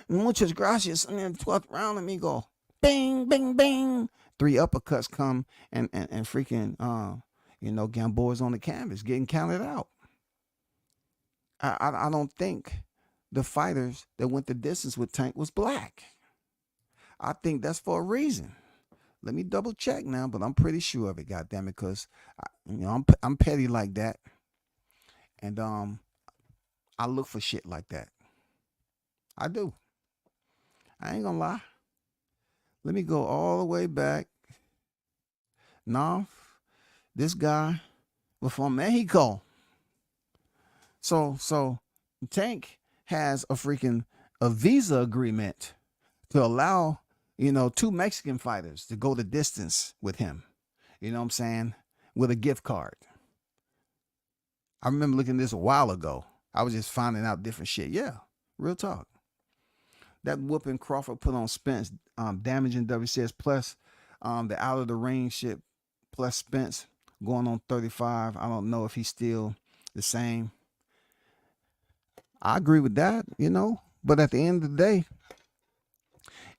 Muchas gracias. I mean, 12th round, amigo. Bing, bing, bing. 3 uppercuts come and freaking, Gamboa's on the canvas getting counted out. I don't think the fighters that went the distance with Tank was black. I think that's for a reason. Let me double check now, but I'm pretty sure of it, goddamn it, because I'm petty like that, and I look for shit like that. I do. I ain't gonna lie. Let me go all the way back. No, this guy was from Mexico. So Tank has a visa agreement to allow, 2 Mexican fighters to go the distance with him. You know what I'm saying? With a gift card. I remember looking at this a while ago. I was just finding out different shit. Yeah, real talk. That whooping Crawford put on Spence, damaging WCS, plus the out of the ring shit, plus Spence going on 35. I don't know if he's still the same. I agree with that, but at the end of the day,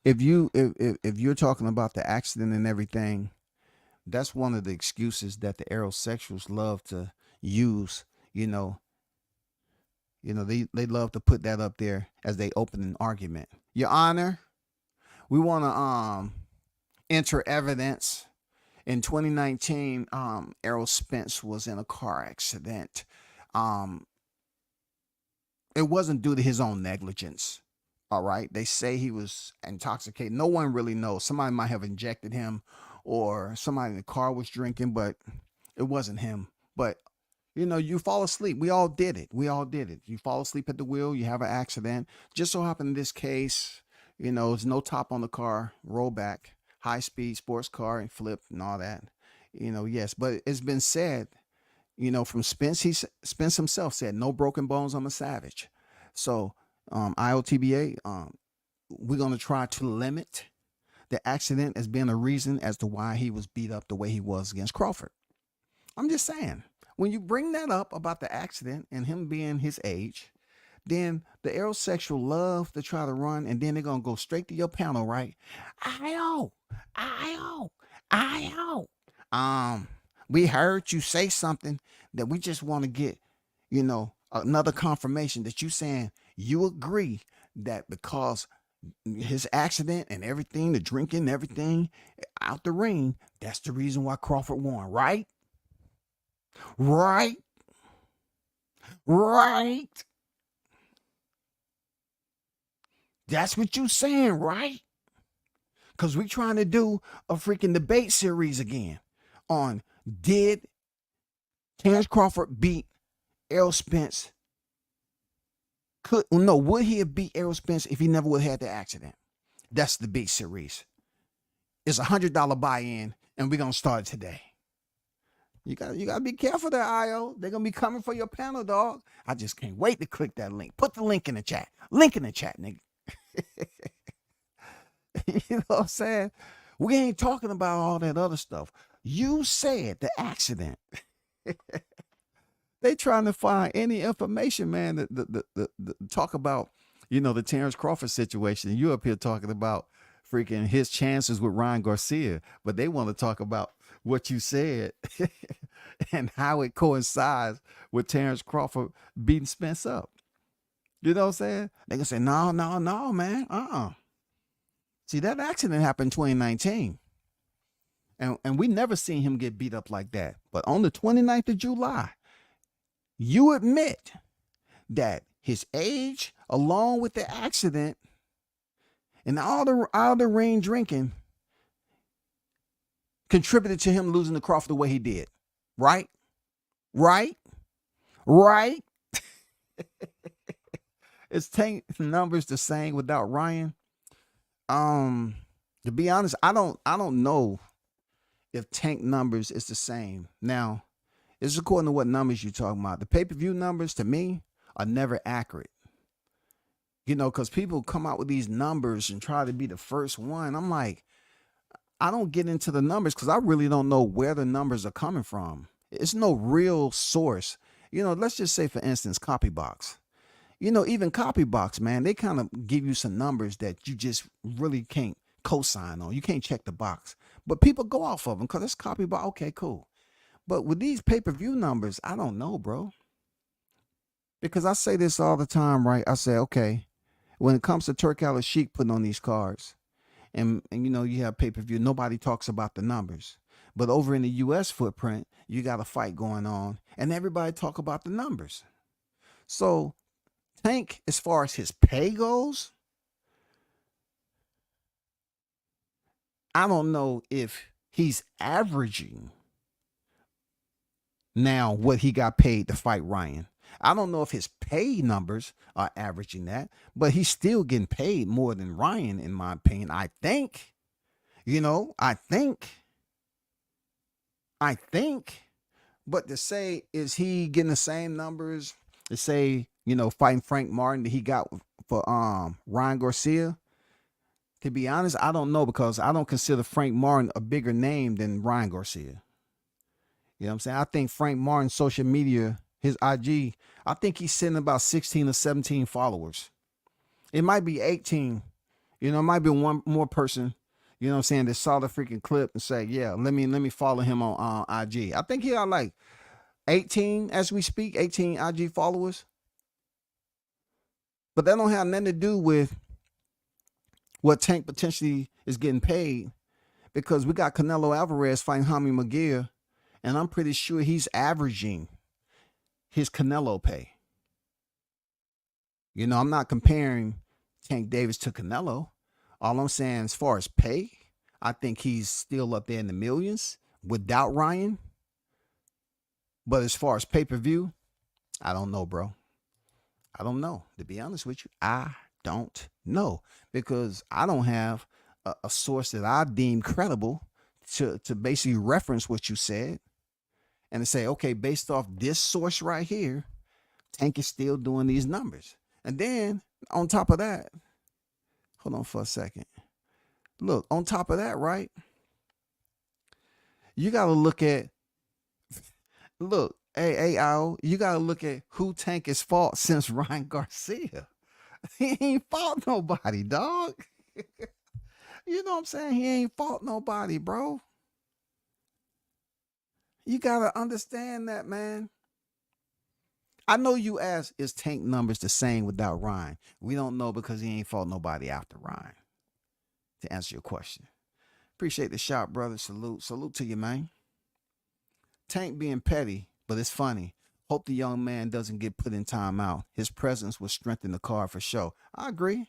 if you're talking about the accident and everything, that's one of the excuses that the aerosexuals love to use. They love to put that up there as they open an argument. Your Honor, we want to enter evidence. In 2019, Errol Spence was in a car accident. It wasn't due to his own negligence. All right. They say he was intoxicated. No one really knows. Somebody might have injected him, or somebody in the car was drinking, but it wasn't him. But, you fall asleep. We all did it. You fall asleep at the wheel. You have an accident. Just so happened in this case, there's no top on the car, roll back, high speed sports car, and flip and all that. Yes. But it's been said, from Spence, Spence himself said, no broken bones, I'm a savage. So, IOTBA, we're going to try to limit the accident as being a reason as to why he was beat up the way he was against Crawford. I'm just saying, when you bring that up about the accident and him being his age, then the aerosexual love to try to run, and then they're going to go straight to your panel, right? I-O, I-O, I-O. We heard you say something that we just want to get, another confirmation that you saying you agree that because his accident and everything, the drinking, everything out the ring, that's the reason why Crawford won, right? Right? Right? That's what you saying, right? Because we trying to do a freaking debate series again on did Terrence Crawford beat Errol Spence? Would he have beat Errol Spence if he never would have had the accident? That's the debate series. It's $100 buy-in, and we're gonna start today. You gotta be careful there, IO. They're gonna be coming for your panel, dog. I just can't wait to click that link. Put the link in the chat. Link in the chat, nigga. You know what I'm saying? We ain't talking about all that other stuff. You said the accident. They trying to find any information, man, the talk about, the Terrence Crawford situation. You up here talking about freaking his chances with Ryan Garcia, but they want to talk about what you said and how it coincides with Terrence Crawford beating Spence up. You know what I'm saying? They gonna say, no, man. See, that accident happened in 2019. And we never seen him get beat up like that. But on the 29th of July, you admit that his age, along with the accident, and all the ring drinking, contributed to him losing to Crawford the way he did. Right? Is Tank numbers the same without Ryan? To be honest, I don't know if Tank numbers is the same. Now, it's according to what numbers you're talking about. The pay-per-view numbers, to me, are never accurate. Because people come out with these numbers and try to be the first one. I'm like, I don't get into the numbers because I really don't know where the numbers are coming from. It's no real source. Let's just say, for instance, Copybox. Even Copybox, man, they kind of give you some numbers that you just really can't co-sign on. You can't check the box. But people go off of them because it's Copybox. Okay, cool. But with these pay-per-view numbers, I don't know, bro. Because I say this all the time, right? I say, okay, when it comes to Turk Al-Sheikh putting on these cards, and you have pay-per-view, nobody talks about the numbers. But over in the U.S. footprint, you got a fight going on, and everybody talk about the numbers. So Tank, as far as his pay goes, I don't know if he's averaging now what he got paid to fight Ryan. I don't know if his pay numbers are averaging that, but he's still getting paid more than Ryan, in my opinion. I think. But to say, is he getting the same numbers to say, fighting Frank Martin that he got for Ryan Garcia? To be honest, I don't know, because I don't consider Frank Martin a bigger name than Ryan Garcia. You know what I'm saying? I think Frank Martin's social media, his IG, I think he's sitting about 16 or 17 followers. It might be 18. It might be one more person, that saw the freaking clip and say, yeah, let me follow him on IG. I think he got like 18 as we speak, 18 IG followers. But that don't have nothing to do with what Tank potentially is getting paid, because we got Canelo Alvarez fighting Jaime Munguia, and I'm pretty sure he's averaging his Canelo pay. I'm not comparing Tank Davis to Canelo. All I'm saying, as far as pay, I think he's still up there in the millions without Ryan. But as far as pay-per-view, I don't know, bro. I don't know. To be honest with you, I don't know, because I don't have a source that I deem credible to basically reference what you said and to say, okay, based off this source right here, Tank is still doing these numbers. And then on top of that, Hold on for a second. Look, on top of that, right? You got to look at, look, hey, Al, you got to look at who Tank has fought since Ryan Garcia. He ain't fought nobody, dog. You know what I'm saying? He ain't fought nobody, bro. You got to understand that, man. I know you asked, is Tank numbers the same without Ryan? We don't know because he ain't fought nobody after Ryan, to answer your question. Appreciate the shot, brother. Salute. Salute to you, man. Tank being petty, but it's funny. Hope the young man doesn't get put in timeout. His presence will strengthen the card for sure. I agree.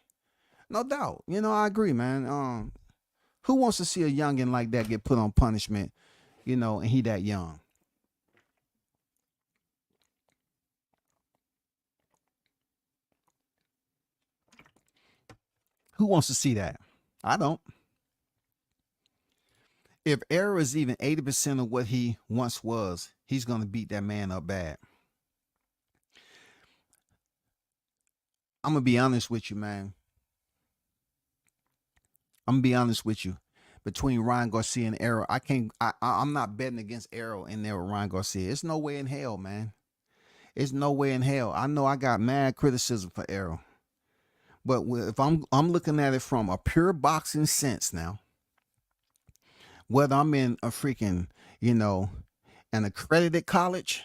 No doubt. You know, I agree, man. Who wants to see a youngin' like that get put on punishment, you know, and he that young? Who wants to see that? I don't. If Arrow is even 80% of what he once was, he's going to beat that man up bad. I'm going to be honest with you, man. I'm going to be honest with you. Between Ryan Garcia and Arrow, I'm not betting against Arrow in there with Ryan Garcia. It's no way in hell, man. It's no way in hell. I know I got mad criticism for Arrow. But if I'm looking at it from a pure boxing sense now, whether I'm in a freaking, you know, an accredited college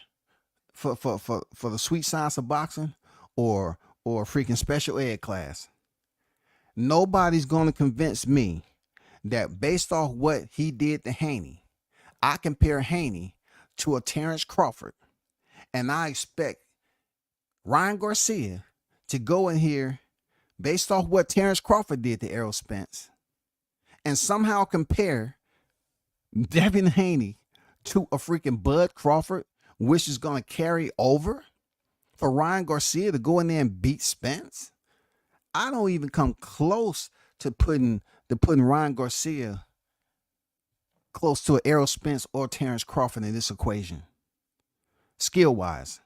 for the sweet science of boxing or a freaking special ed class, nobody's going to convince me that based off what he did to Haney, I compare Haney to a Terrence Crawford, and I expect Ryan Garcia to go in here based off what Terrence Crawford did to Errol Spence and somehow compare Devin Haney to a freaking Bud Crawford, which is going to carry over for Ryan Garcia to go in there and beat Spence. I don't even come close to putting Ryan Garcia close to an Errol Spence or Terrence Crawford in this equation. Skill-wise.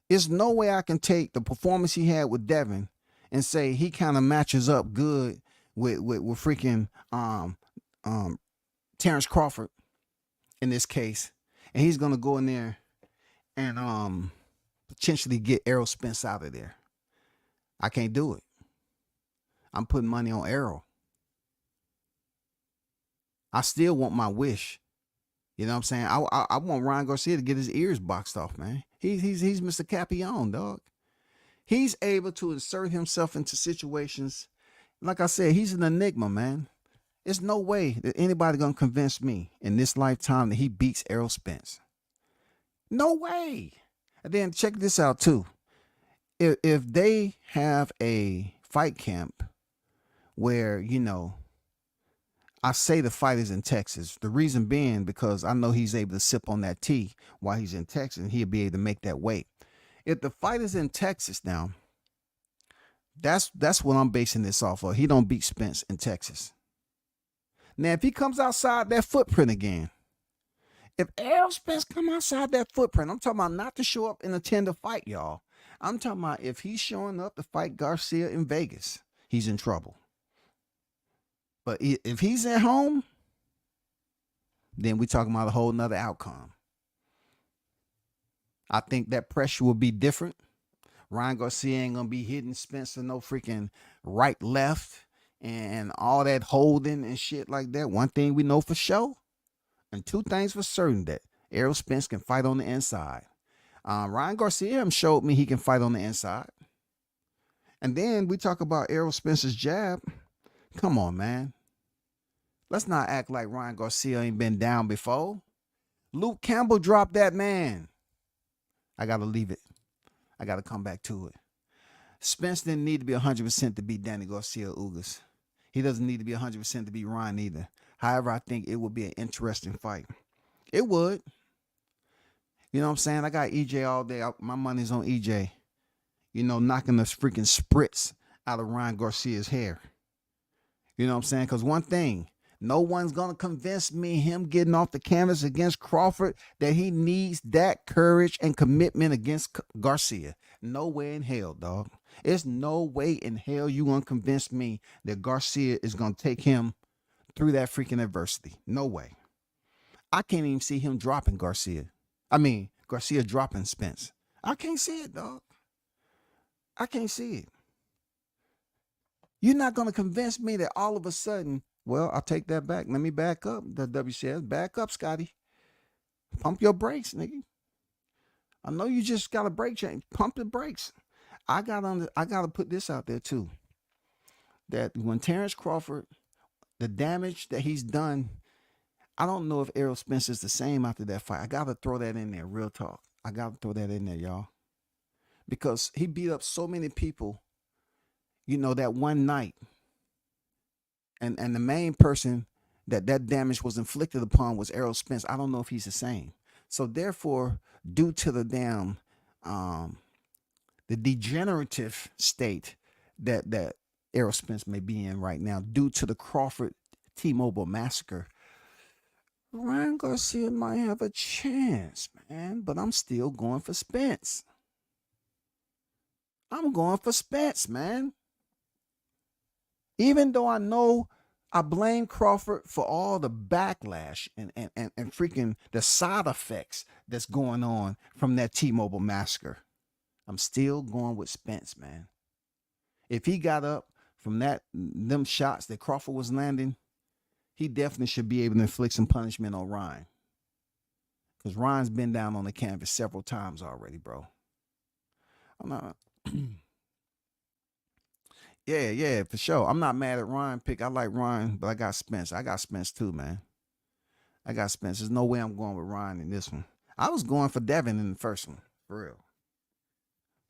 There's no way I can take the performance he had with Devin and say he kind of matches up good with freaking Terrence Crawford in this case, and he's gonna go in there and potentially get Errol Spence out of there. I can't do it. I'm putting money on Errol. I still want my wish. You know what I'm saying? I want Ryan Garcia to get his ears boxed off, man. He's Mr. Capion, dog. He's able to insert himself into situations. Like I said, he's an enigma, man. There's no way that anybody gonna convince me in this lifetime that he beats Errol Spence. No way. And then check this out too. If they have a fight camp where, you know, I say the fight is in Texas. The reason being because I know he's able to sip on that tea while he's in Texas and he'll be able to make that weight. If the fight is in Texas now, that's what I'm basing this off of. He don't beat Spence in Texas. Now, if he comes outside that footprint again, if Errol Spence come outside that footprint, I'm talking about not to show up and attend a fight, y'all. I'm talking about if he's showing up to fight Garcia in Vegas, he's in trouble. But if he's at home, then we're talking about a whole nother outcome. I think that pressure will be different. Ryan Garcia ain't going to be hitting Spencer no freaking right, left, and all that holding and shit like that. One thing we know for sure, and two things for certain, that Errol Spence can fight on the inside. Ryan Garcia showed me he can fight on the inside. And then we talk about Errol Spence's jab. Come on, man. Let's not act like Ryan Garcia ain't been down before. Luke Campbell dropped that man. I got to leave it. I got to come back to it. Spence didn't need to be 100% to beat Danny Garcia Ugas. He doesn't need to be 100% to beat Ryan either. However, I think it would be an interesting fight. It would. You know what I'm saying? I got EJ all day. My money's on EJ. You know, knocking the freaking spritz out of Ryan Garcia's hair. You know what I'm saying? Because one thing, No one's going to convince me him getting off the canvas against Crawford that he needs that courage and commitment against Garcia. No way in hell, dog. There's no way in hell you going to convince me that Garcia is going to take him through that freaking adversity. No way. I can't even see him dropping Garcia. Garcia dropping Spence. I can't see it, dog. I can't see it. You're not going to convince me that all of a sudden, well, I'll take that back. Let me back up. The WCS, back up, Scotty. Pump your brakes, nigga. I know you just got a brake change. Pump the brakes. I got to put this out there too. That when Terrence Crawford, the damage that he's done, I don't know if Errol Spence is the same after that fight. I got to throw that in there, real talk. I got to throw that in there, y'all. Because he beat up so many people, that one night. And the main person that damage was inflicted upon was Errol Spence. I don't know if he's the same. So therefore, due to the the degenerative state that Errol Spence may be in right now, due to the Crawford T-Mobile massacre, Ryan Garcia might have a chance, man. But I'm still going for Spence. I'm going for Spence, man. Even though I know I blame Crawford for all the backlash and freaking the side effects that's going on from that T-Mobile massacre, I'm still going with Spence, man. If he got up from them shots that Crawford was landing, he definitely should be able to inflict some punishment on Ryan. Because Ryan's been down on the canvas several times already, bro. I'm not... Yeah, for sure. I'm not mad at Ryan pick. I like Ryan, but I got Spence. I got Spence too, man. I got Spence. There's no way I'm going with Ryan in this one. I was going for Devin in the first one, for real.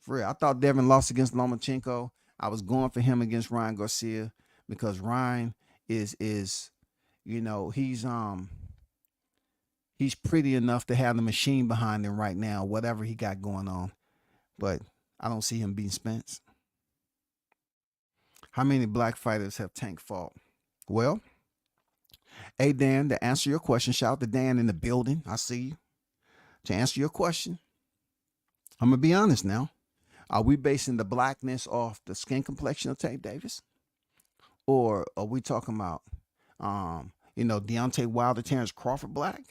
For real. I thought Devin lost against Lomachenko. I was going for him against Ryan Garcia because Ryan is he's pretty enough to have the machine behind him right now, whatever he got going on. But I don't see him beating Spence. How many black fighters have Tank fought? Well, hey, Dan, to answer your question, shout out to Dan in the building. I see you. To answer your question, I'm going to be honest now. Are we basing the blackness off the skin complexion of Tank Davis? Or are we talking about, Deontay Wilder, Terrence Crawford black?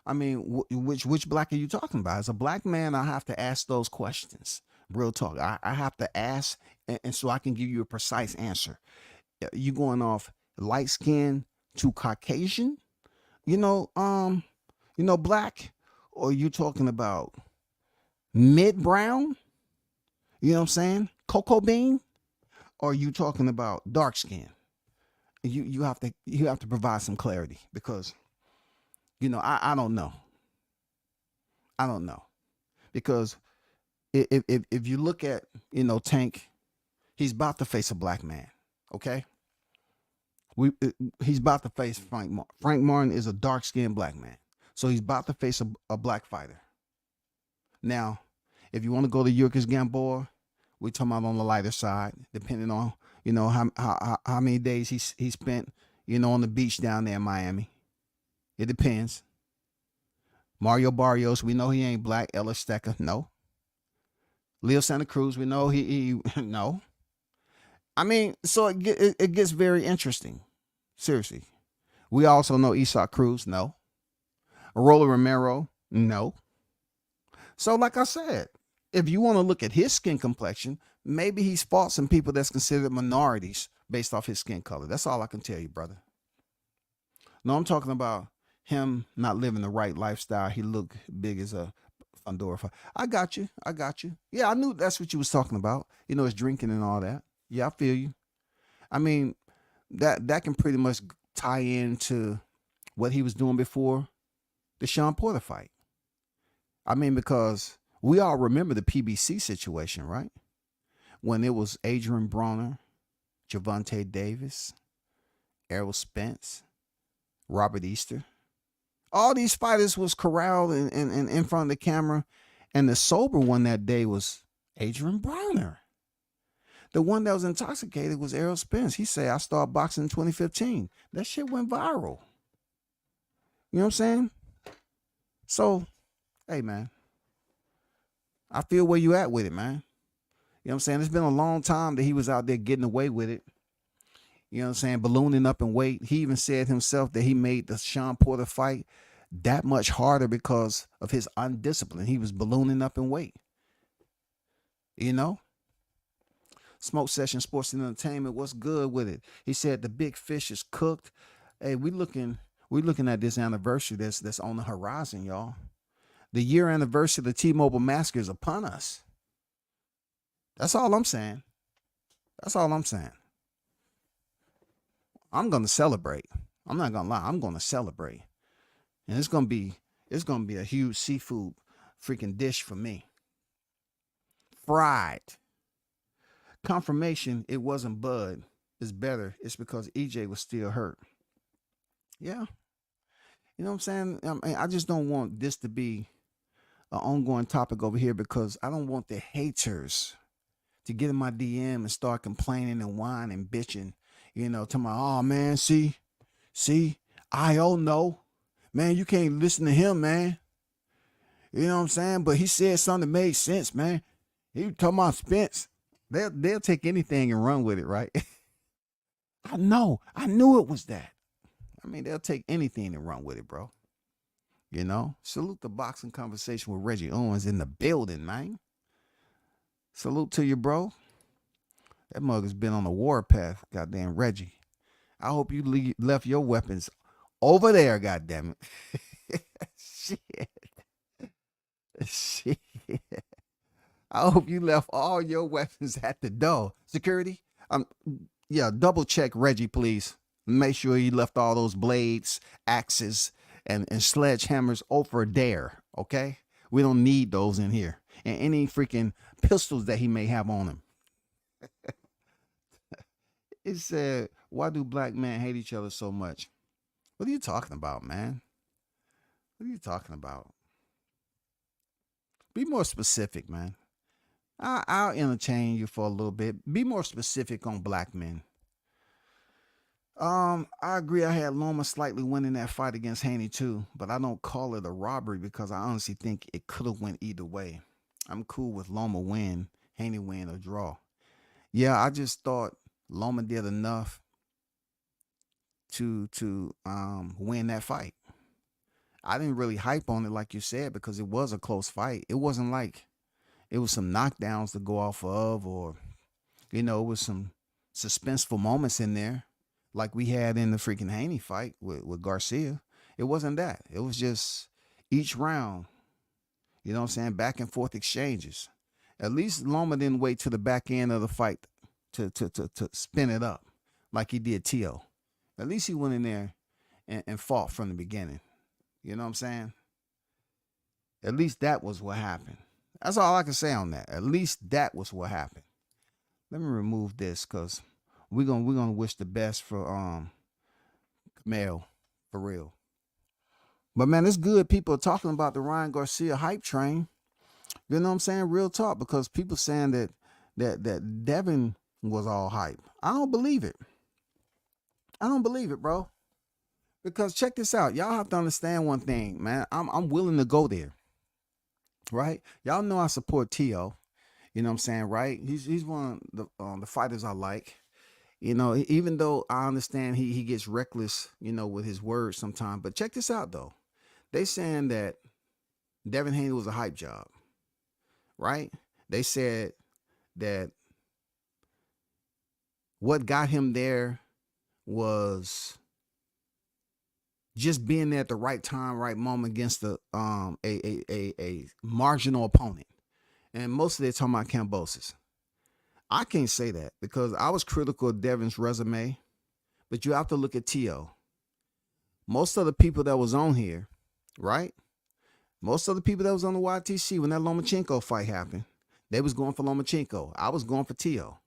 I mean, which black are you talking about? As a black man, I have to ask those questions. Real talk. I have to ask, and so I can give you a precise answer. You going off light skin to Caucasian, black, or you talking about mid brown? You know what I'm saying? Cocoa bean, or you talking about dark skin? You have to provide some clarity because, I don't know. I don't know because. If you look at, Tank, he's about to face a black man, okay? He's about to face Frank Martin. Frank Martin is a dark-skinned black man. So he's about to face a black fighter. Now, if you want to go to Yurkis Gamboa, we're talking about on the lighter side, depending on, how many days he spent, on the beach down there in Miami. It depends. Mario Barrios, we know he ain't black. Ellis Stecker, no. Leo Santa Cruz, we know he no. I mean, so it gets very interesting. Seriously. We also know Isaac Cruz, no. Arola Romero, no. So like I said, if you want to look at his skin complexion, maybe he's fought some people that's considered minorities based off his skin color. That's all I can tell you, brother. No, I'm talking about him not living the right lifestyle. He looked big as a Fundora. I got you. Yeah, I knew that's what you was talking about. His drinking and all that. Yeah, I feel you. I mean, that can pretty much tie into what he was doing before the Sean Porter fight. I mean, because we all remember the PBC situation, right? When it was Adrian Broner, Gervonta Davis, Errol Spence, Robert Easter. All these fighters was corralled and in front of the camera. And the sober one that day was Adrian Broner. The one that was intoxicated was Errol Spence. He said, I started boxing in 2015. That shit went viral. You know what I'm saying? So, hey, man, I feel where you at with it, man. You know what I'm saying? It's been a long time that he was out there getting away with it. You know what I'm saying? Ballooning up in weight. He even said himself that he made the Sean Porter fight that much harder because of his undiscipline. He was ballooning up in weight. You know? Smoke Session Sports and Entertainment, what's good with it? He said the big fish is cooked. Hey, we're looking at this anniversary that's on the horizon, y'all. The year anniversary of the T-Mobile Massacre is upon us. That's all I'm saying. That's all I'm saying. I'm gonna celebrate. I'm not gonna lie. I'm gonna celebrate, and it's gonna be a huge seafood freaking dish for me. Fried. Confirmation it wasn't Bud is better. It's because EJ was still hurt. Yeah. You know what I'm saying? I just don't want this to be an ongoing topic over here because I don't want the haters to get in my DM and start complaining and whining and bitching. You know, talking about, oh man, see, I don't know. Man, you can't listen to him, man. You know what I'm saying? But he said something that made sense, man. He was talking about Spence. They'll take anything and run with it, right? I know. I knew it was that. I mean, they'll take anything and run with it, bro. You know? Salute the boxing conversation with Reggie Owens in the building, man. Salute to you, bro. That mug has been on the warpath, goddamn Reggie. I hope you left your weapons over there, goddamn it. Shit. I hope you left all your weapons at the door. Security, yeah, double check Reggie, please. Make sure he left all those blades, axes, and sledgehammers over there, okay? We don't need those in here. And any freaking pistols that he may have on him. It said, why do black men hate each other so much? What are you talking about, man? What are you talking about? Be more specific, man. I'll entertain you for a little bit. Be more specific on black men. I agree. I had Loma slightly winning that fight against Haney too, but I don't call it a robbery because I honestly think it could have went either way. I'm cool with Loma win, Haney win, or draw. Yeah, I just thought Loma did enough to win that fight. I didn't really hype on it like you said because it was a close fight. It wasn't like it was some knockdowns to go off of, or it was some suspenseful moments in there like we had in the freaking Haney fight with Garcia. It wasn't that. It was just each round, you know what I'm saying, back and forth exchanges. At least Loma didn't wait to the back end of the fight to spin it up like he did Tio. At least he went in there and fought from the beginning. You know what I'm saying? At least that was what happened. That's all I can say on that. At least that was what happened. Let me remove this because we're gonna wish the best for Curmel, for real. But man, it's good people are talking about the Ryan Garcia hype train. You know what I'm saying? Real talk, because people saying that Devin was all hype. I don't believe it. I don't believe it, bro. Because check this out. Y'all have to understand one thing, man. I'm willing to go there. Right? Y'all know I support Tio. You know what I'm saying, right? He's one of the fighters I like. You know, even though I understand he gets reckless, with his words sometimes. But check this out though. They saying that Devin Haney was a hype job. Right? They said that what got him there was just being there at the right time, right moment against a marginal opponent. And most of it talking about Cambosis. I can't say that because I was critical of Devin's resume, but you have to look at Tio. Most of the people that was on here, right? Most of the people that was on the YTC when that Lomachenko fight happened, they was going for Lomachenko. I was going for Tio.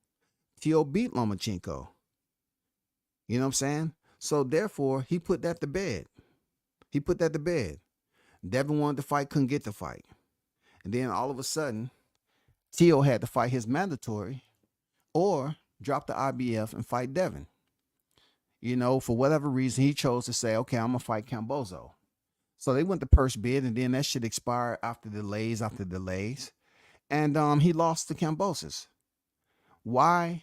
Tio beat Lomachenko. You know what I'm saying? So therefore, he put that to bed. Devin wanted to fight, couldn't get the fight. And then all of a sudden, Tio had to fight his mandatory or drop the IBF and fight Devin. You know, for whatever reason, he chose to say, okay, I'm going to fight Cambozo. So they went to purse bid, and then that shit expired after delays. And he lost to Cambosis. Why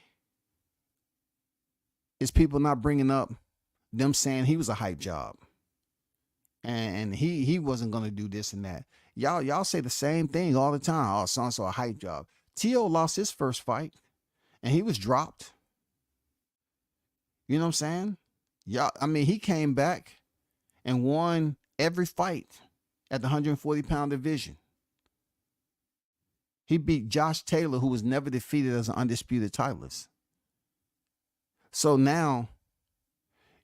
is people not bringing up them saying he was a hype job? And he wasn't going to do this and that. Y'all say the same thing all the time. Oh, so-and-so a hype job. T.O. lost his first fight, and he was dropped. You know what I'm saying? I mean, he came back and won every fight at the 140-pound division. He beat Josh Taylor, who was never defeated as an undisputed titleist. So now,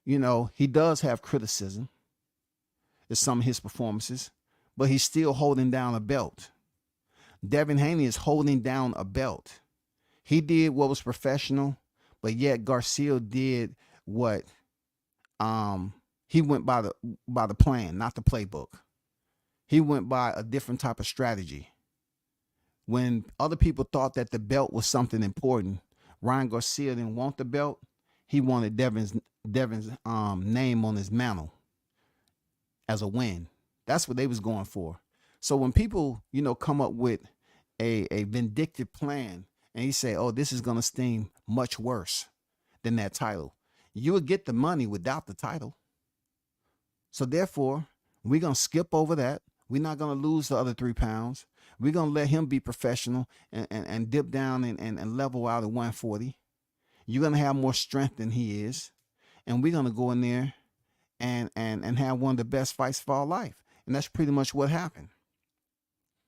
you know, he does have criticism of some of his performances, but he's still holding down a belt. Devin Haney is holding down a belt. He did what was professional, but yet Garcia did what he went by the plan, not the playbook. He went by a different type of strategy. When other people thought that the belt was something important, Ryan Garcia didn't want the belt. He wanted Devin's name on his mantle as a win. That's what they was going for. So when people, you know, come up with a vindictive plan and he say, oh, this is going to sting much worse than that title, you would get the money without the title. So therefore, we're going to skip over that. We're not going to lose the other 3 pounds. We're going to let him be professional and dip down and level out at 140. You're going to have more strength than he is. And we're going to go in there and have one of the best fights of our life. And that's pretty much what happened.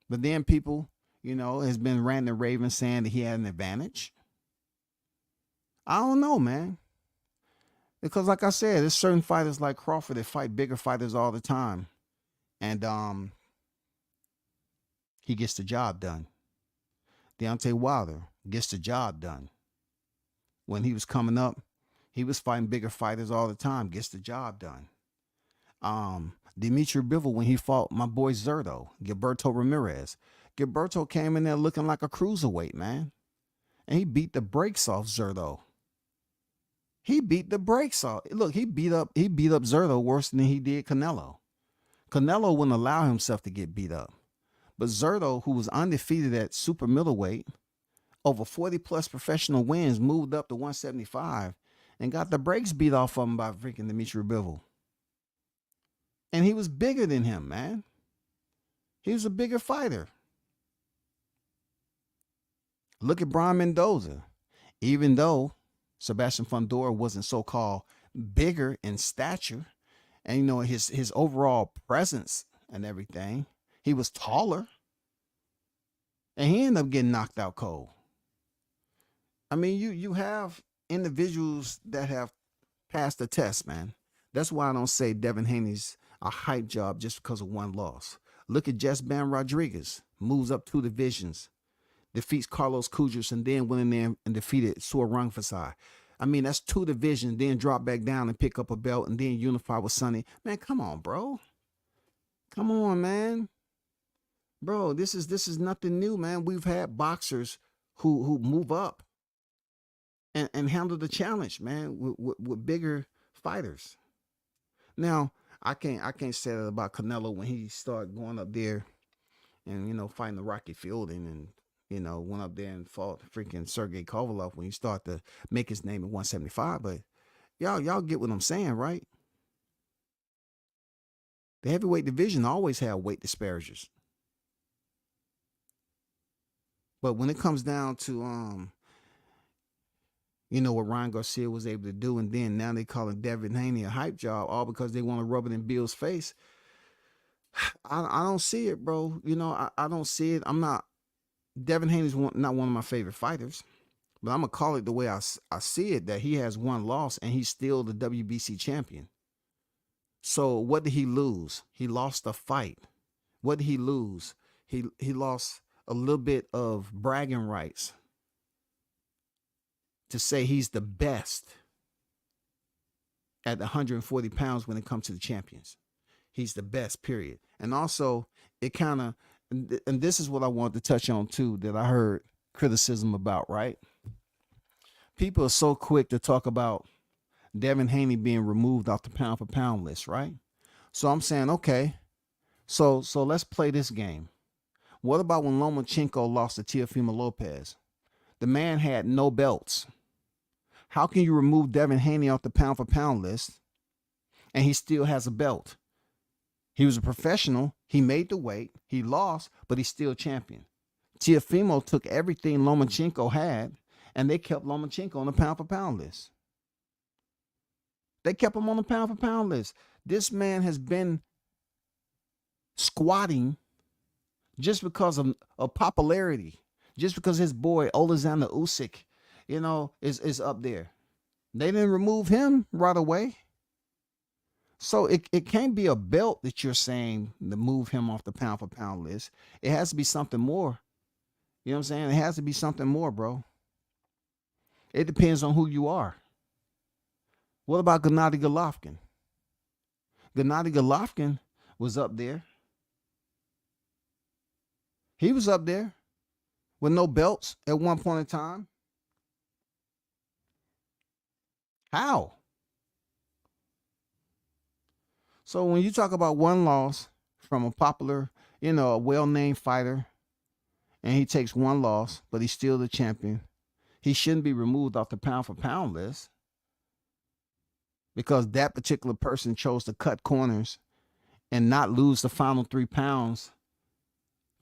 But then people, you know, has been ranting and raving saying that he had an advantage. I don't know, man. Because like I said, there's certain fighters like Crawford that fight bigger fighters all the time. And he gets the job done. Deontay Wilder gets the job done. When he was coming up, he was fighting bigger fighters all the time, gets the job done. Dimitri Bivol, when he fought my boy Zerto, Gilberto Ramirez. Gilberto came in there looking like a cruiserweight, man. And he beat the brakes off Zerto. He beat the brakes off. Look, he beat up Zerto worse than he did Canelo. Canelo wouldn't allow himself to get beat up. But Zerto, who was undefeated at super middleweight, over 40 plus professional wins, moved up to 175 and got the brakes beat off of him by freaking Dimitri Bivol. And he was bigger than him, man. He was a bigger fighter. Look at Brian Mendoza. Even though Sebastian Fundora wasn't so-called bigger in stature, and you know his overall presence and everything, he was taller, and he ended up getting knocked out cold. I mean, you have individuals that have passed the test, man. That's why I don't say Devin Haney's a hype job just because of one loss. Look at Jess Bam Rodriguez, moves up 2 divisions, defeats Carlos Kudras, and then went in there and defeated Suor Rungvisai. I mean, that's 2 divisions, then drop back down and pick up a belt and then unify with Sonny. Man, come on, bro. Come on, man. Bro, this is nothing new, man. We've had boxers who move up and handle the challenge, man, with bigger fighters. Now, I can't say that about Canelo when he started going up there and, you know, fighting the Rocky Fielding and, you know, went up there and fought freaking Sergey Kovalev when he started to make his name at 175. But y'all get what I'm saying, right? The heavyweight division always had weight disparages. But when it comes down to, you know, what Ryan Garcia was able to do, and then now they calling Devin Haney a hype job, all because they want to rub it in Bill's face. I don't see it, bro. You know, I don't see it. Devin Haney's not one of my favorite fighters, but I'm going to call it the way I see it, that he has 1 loss and he's still the WBC champion. So what did he lose? He lost a fight. What did he lose? He lost a little bit of bragging rights to say he's the best at 140 pounds when it comes to the champions. He's the best, period. And also, it kind of, and this is what I wanted to touch on too, that I heard criticism about, right? People are so quick to talk about Devin Haney being removed off the pound for pound list, right? So I'm saying, okay, so let's play this game. What about when Lomachenko lost to Teofimo Lopez? The man had no belts. How can you remove Devin Haney off the pound for pound list and he still has a belt? He was a professional. He made the weight. He lost, but he's still champion. Teofimo took everything Lomachenko had, and they kept Lomachenko on the pound for pound list. They kept him on the pound for pound list. This man has been squatting just because of popularity, just because his boy Alexander Usyk, is up there. They didn't remove him right away. So it can't be a belt that you're saying to move him off the pound for pound list. It has to be something more. You know what I'm saying? It has to be something more, bro. It depends on who you are. What about Gennady Golovkin? Gennady Golovkin was up there. He was up there with no belts at one point in time. How? So when you talk about one loss from a popular, a well-named fighter, and he takes one loss, but he's still the champion, he shouldn't be removed off the pound for pound list because that particular person chose to cut corners and not lose the final 3 pounds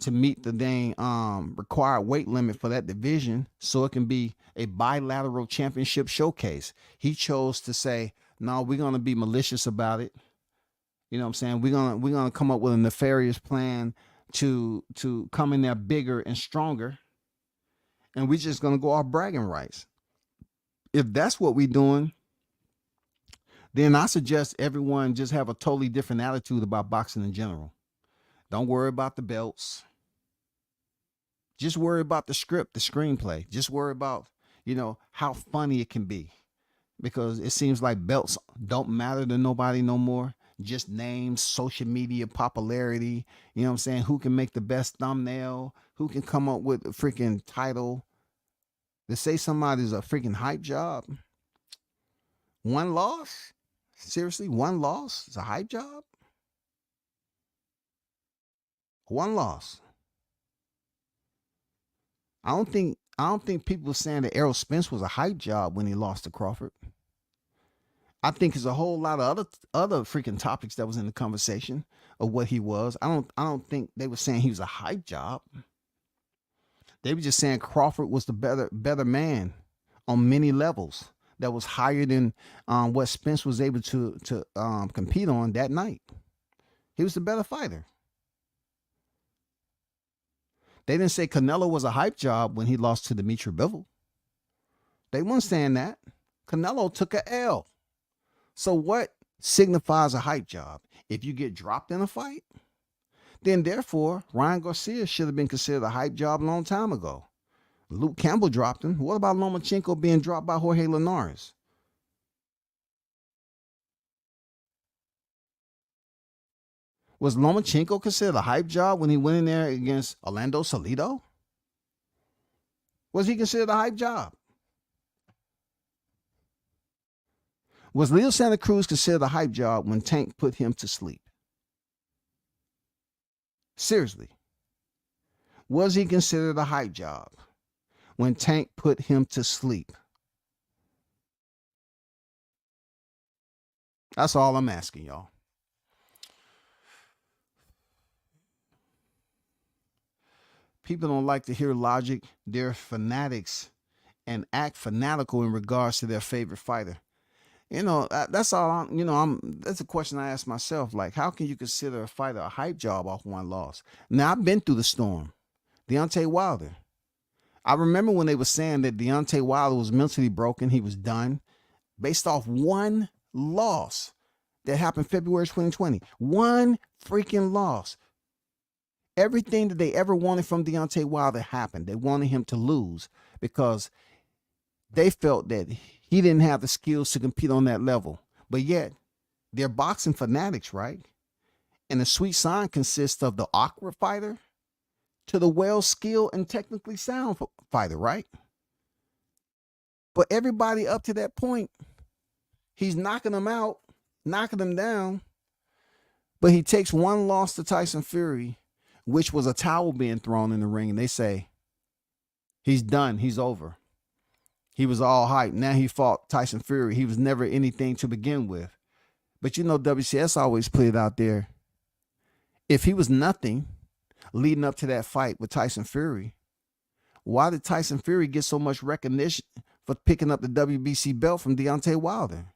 to meet the dang required weight limit for that division so it can be a bilateral championship showcase. He chose to say, no, we're going to be malicious about it. You know what I'm saying? We're gonna come up with a nefarious plan to come in there bigger and stronger. And we're just gonna go off bragging rights. If that's what we're doing, then I suggest everyone just have a totally different attitude about boxing in general. Don't worry about the belts. Just worry about the script, the screenplay. Just worry about, how funny it can be. Because it seems like belts don't matter to nobody no more. Just names, social media popularity, you know what I'm saying? Who can make the best thumbnail? Who can come up with a freaking title? To say somebody's a freaking hype job. One loss? Seriously, one loss is a hype job? One loss. I don't think people were saying that Errol Spence was a hype job when he lost to Crawford. I think there's a whole lot of other freaking topics that was in the conversation of what he was. I don't think they were saying he was a hype job. They were just saying Crawford was the better man on many levels that was higher than what Spence was able to compete on that night. He was the better fighter. They didn't say Canelo was a hype job when he lost to Dimitri Bivol. They weren't saying that. Canelo took a L. So what signifies a hype job? If you get dropped in a fight, then therefore Ryan Garcia should have been considered a hype job a long time ago. Luke Campbell dropped him. What about Lomachenko being dropped by Jorge Linares? Was Lomachenko considered a hype job when he went in there against Orlando Salido? Was he considered a hype job? Was Leo Santa Cruz considered a hype job when Tank put him to sleep? Seriously. Was he considered a hype job when Tank put him to sleep? That's all I'm asking y'all. People don't like to hear logic. They're fanatics and act fanatical in regards to their favorite fighter. That's all that's a question I ask myself. Like, how can you consider a fighter a hype job off one loss? Now, I've been through the storm. Deontay Wilder. I remember when they were saying that Deontay Wilder was mentally broken. He was done based off one loss that happened February 2020. One freaking loss. Everything that they ever wanted from Deontay Wilder happened. They wanted him to lose because they felt that he didn't have the skills to compete on that level. But yet, they're boxing fanatics, right? And the sweet sign consists of the awkward fighter to the well-skilled and technically sound fighter, right? But everybody up to that point, he's knocking them out, knocking them down. But he takes one loss to Tyson Fury, which was a towel being thrown in the ring, and they say, he's done, he's over. He was all hype. Now he fought Tyson Fury. He was never anything to begin with. But you know, WCS always put it out there. If he was nothing leading up to that fight with Tyson Fury, why did Tyson Fury get so much recognition for picking up the WBC belt from Deontay Wilder?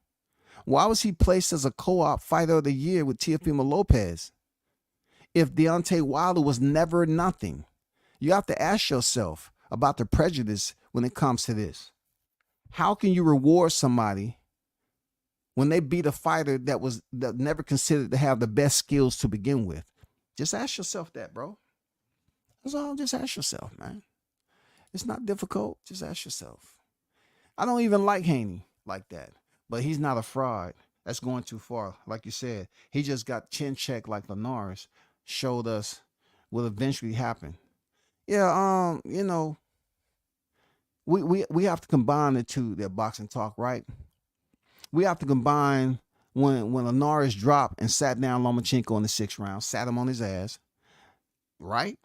Why was he placed as a co-op fighter of the year with Teofimo Lopez? If Deontay Wilder was never nothing, you have to ask yourself about the prejudice when it comes to this. How can you reward somebody when they beat a fighter that never considered to have the best skills to begin with? Just ask yourself that, bro. That's all. Just ask yourself, man. It's not difficult. Just ask yourself. I don't even like Haney like that, but he's not a fraud. That's going too far. Like you said, he just got chin checked like Linares showed us will eventually happen. Yeah, you know, we have to combine the two, that boxing talk, right? We have to combine when Linares dropped and sat down Lomachenko in the 6th round, sat him on his ass, right?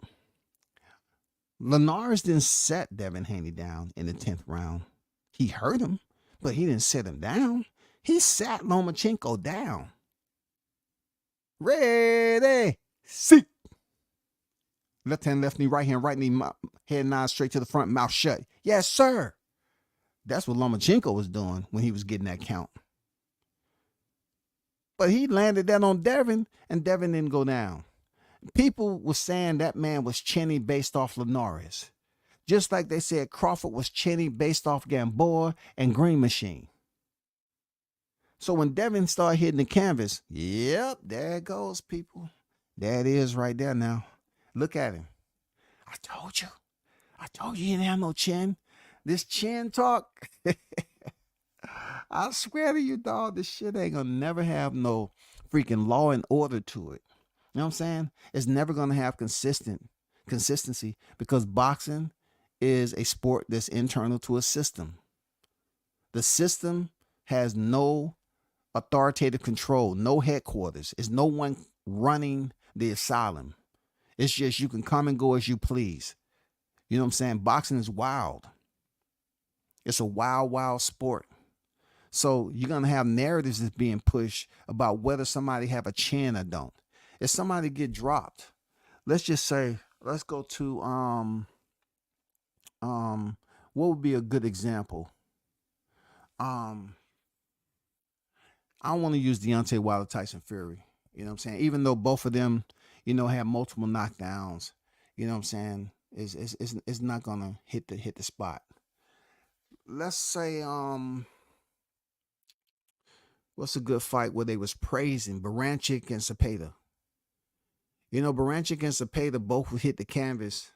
Linares didn't set Devin Haney down in the 10th round. He hurt him, but he didn't set him down. He sat Lomachenko down. Ready, see. Left hand, left knee, right hand, right knee, head nod straight to the front, mouth shut. Yes, sir. That's what Lomachenko was doing when he was getting that count. But he landed that on Devin, and Devin didn't go down. People were saying that man was chinny based off Linares. Just like they said Crawford was chinny based off Gamboa and Green Machine. So when Devin started hitting the canvas, yep, there it goes, people. There it is right there now. Look at him. I told you he didn't have no chin. This chin talk, I swear to you, dog, this shit ain't gonna never have no freaking law and order to it. You know what I'm saying? It's never gonna have consistency because boxing is a sport that's internal to a system. The system has no authoritative control, no headquarters. It's no one running the asylum. It's just you can come and go as you please. You know what I'm saying? Boxing is wild. It's a wild, wild sport. So you're going to have narratives that's being pushed about whether somebody have a chin or don't. If somebody get dropped, let's just say, let's go to, what would be a good example? I don't want to use Deontay Wilder, Tyson Fury. You know what I'm saying? Even though both of them, you know, have multiple knockdowns, you know what I'm saying? It's not gonna hit the spot. Let's say what's a good fight where they was praising Baranchik and Cepeda? You know, Baranchik and Cepeda both would hit the canvas,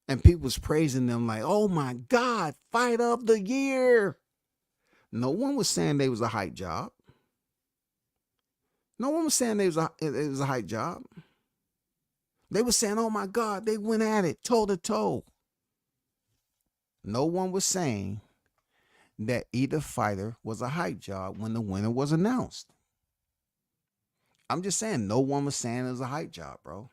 and people was praising them like, "Oh my God, fight of the year!" No one was saying they was a hype job. No one was saying it was a hype job. They were saying, "Oh my God, they went at it toe to toe." No one was saying that either fighter was a hype job when the winner was announced. I'm just saying, no one was saying it was a hype job, bro.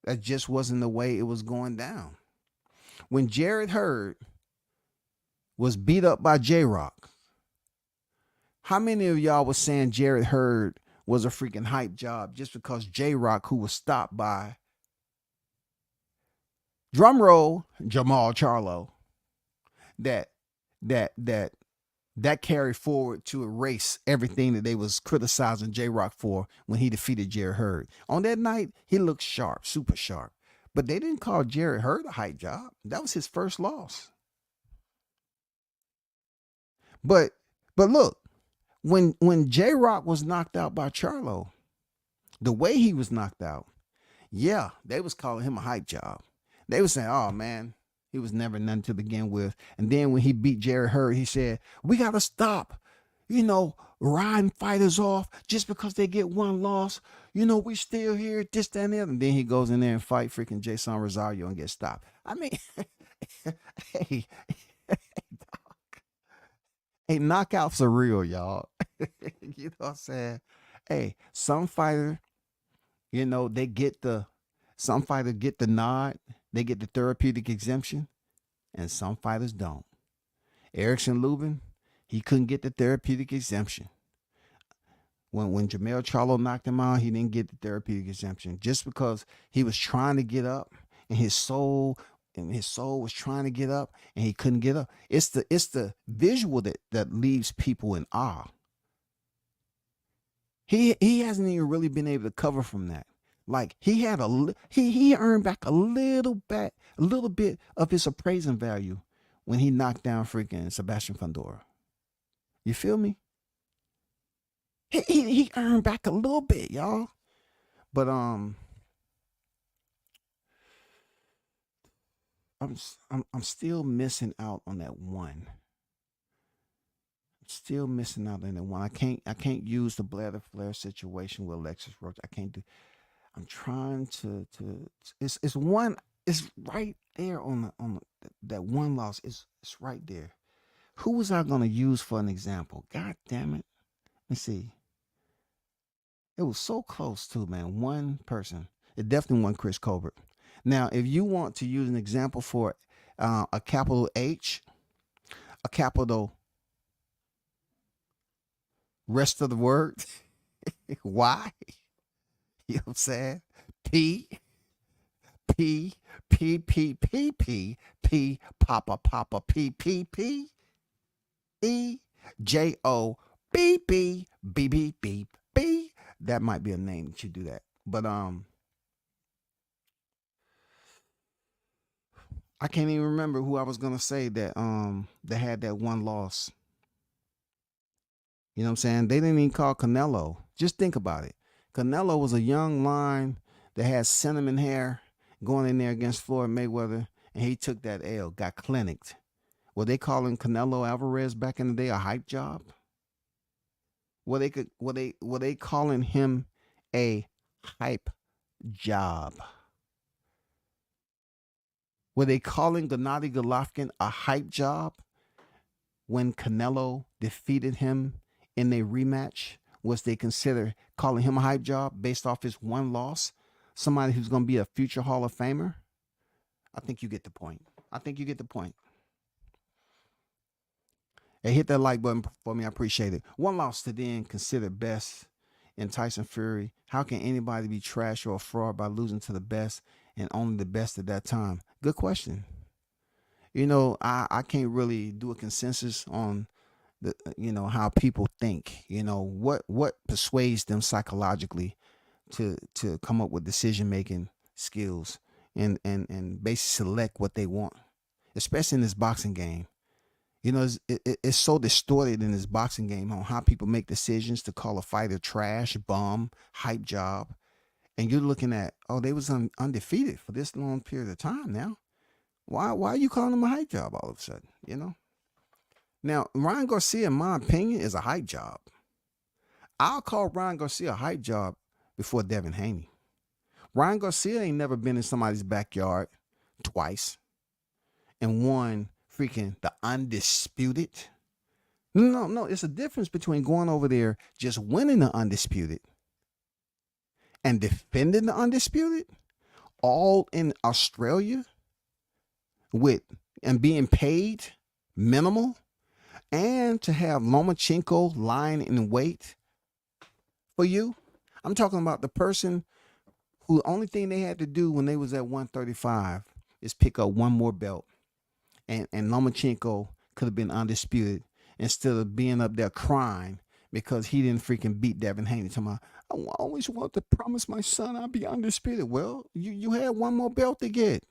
That just wasn't the way it was going down. When Jarrett Hurd was beat up by J-Rock, how many of y'all was saying Jarrett Hurd was a freaking hype job just because J-Rock, who was stopped by, drumroll, Jamal Charlo, that carried forward to erase everything that they was criticizing J-Rock for when he defeated Jarrett Hurd. On that night, he looked sharp, super sharp. But they didn't call Jarrett Hurd a hype job. That was his first loss. But look, when J-Rock was knocked out by Charlo, the way he was knocked out, yeah, they was calling him a hype job. They was saying, "Oh man, he was never nothing to begin with." And then when he beat Jarrett Hurd, he said, "We gotta stop, you know, riding fighters off just because they get one loss. You know, we still here, this, that, and the other." And then he goes in there and fight freaking Jason Rosario and gets stopped. I mean, Hey, hey, knockouts are real, y'all. You know what I'm saying? Hey, some fighter, they get some fighters get the nod, they get the therapeutic exemption, and some fighters don't. Erickson Lubin, he couldn't get the therapeutic exemption. When Jamel Charlo knocked him out, he didn't get the therapeutic exemption just because he was trying to get up and his soul was trying to get up and he couldn't get up. It's the visual that leaves people in awe. He hasn't even really been able to cover from that. Like he earned back a little bit of his appraising value when he knocked down freaking Sebastian Fundora. You feel me? He earned back a little bit, y'all. But I'm still missing out on that one. Still missing out on that one. I can't use the bladder flare situation with Alexis Roach. I can't do. I'm trying to. It's one. It's right there on that one loss. It's right there. Who was I gonna use for an example? God damn it. Let's see. It was so close too, man. One person. It definitely wasn't Chris Colbert. Now, if you want to use an example for a capital H, a capital rest of the word, Y, you know what I'm saying? P, P, P, P, P, P, P, Papa, Papa, P, P, P, E, J, O, B, B, B, B, B, B. That might be a name that you do that. But I can't even remember who I was gonna say that had that one loss. You know what I'm saying? They didn't even call Canelo. Just think about it. Canelo was a young lion that had cinnamon hair going in there against Floyd Mayweather, and he took that L, got clinicked. Were they calling Canelo Alvarez back in the day a hype job? Were they calling him a hype job? Were they calling Gennady Golovkin a hype job when Canelo defeated him in a rematch? Was they consider calling him a hype job based off his one loss? Somebody who's going to be a future Hall of Famer? I think you get the point. I think you get the point. Hey, hit that like button for me. I appreciate it. One loss to then considered best in Tyson Fury. How can anybody be trash or a fraud by losing to the best and only the best at that time? Good question. I can't really do a consensus on how people think. What persuades them psychologically to come up with decision making skills and basically select what they want, especially in this boxing game. It's so distorted in this boxing game on how people make decisions to call a fighter trash, bum, hype job. And you're looking at, they was undefeated for this long period of time now. Why are you calling them a hype job all of a sudden, Now, Ryan Garcia, in my opinion, is a hype job. I'll call Ryan Garcia a hype job before Devin Haney. Ryan Garcia ain't never been in somebody's backyard twice and won freaking the undisputed. No, it's a difference between going over there just winning the undisputed and defending the undisputed, all in Australia and being paid minimal, and to have Lomachenko lying in wait for you. I'm talking about the person who the only thing they had to do when they was at 135 is pick up one more belt. And Lomachenko could have been undisputed instead of being up there crying because he didn't freaking beat Devin Haney. Talking about, I always want to promise my son I'll be undisputed. Well, you had one more belt to get.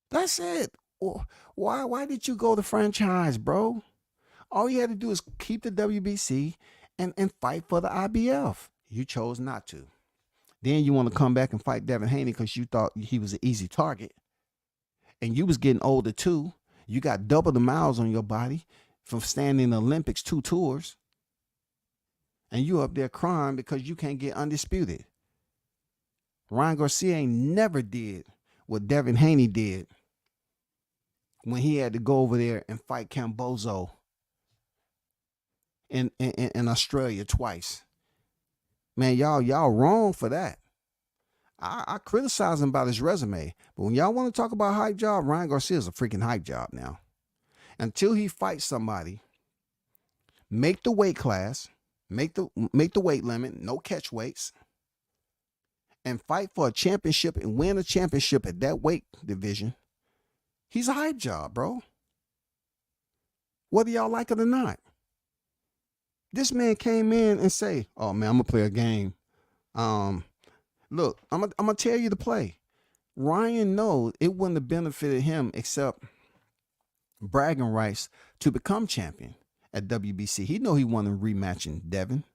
That's it. Why did you go the franchise, bro? All you had to do is keep the WBC and fight for the IBF. You chose not to. Then you want to come back and fight Devin Haney because you thought he was an easy target. And you was getting older too. You got double the miles on your body from standing in the Olympics 2 tours. And you up there crying because you can't get undisputed. Ryan Garcia ain't never did what Devin Haney did when he had to go over there and fight Cambozo in Australia twice. Man, y'all wrong for that. I criticize him about his resume, but when y'all want to talk about hype job, Ryan Garcia is a freaking hype job now. Until he fights somebody, make the weight class, make the weight limit, no catch weights, and fight for a championship and win a championship at that weight division. He's a hype job, bro. Whether y'all like it or not. This man came in and say, "Oh man, I'm gonna play a game. Look, I'm gonna tell you to play." Ryan knows it wouldn't have benefited him except bragging rights to become champion at WBC. He know he wanted rematching Devin.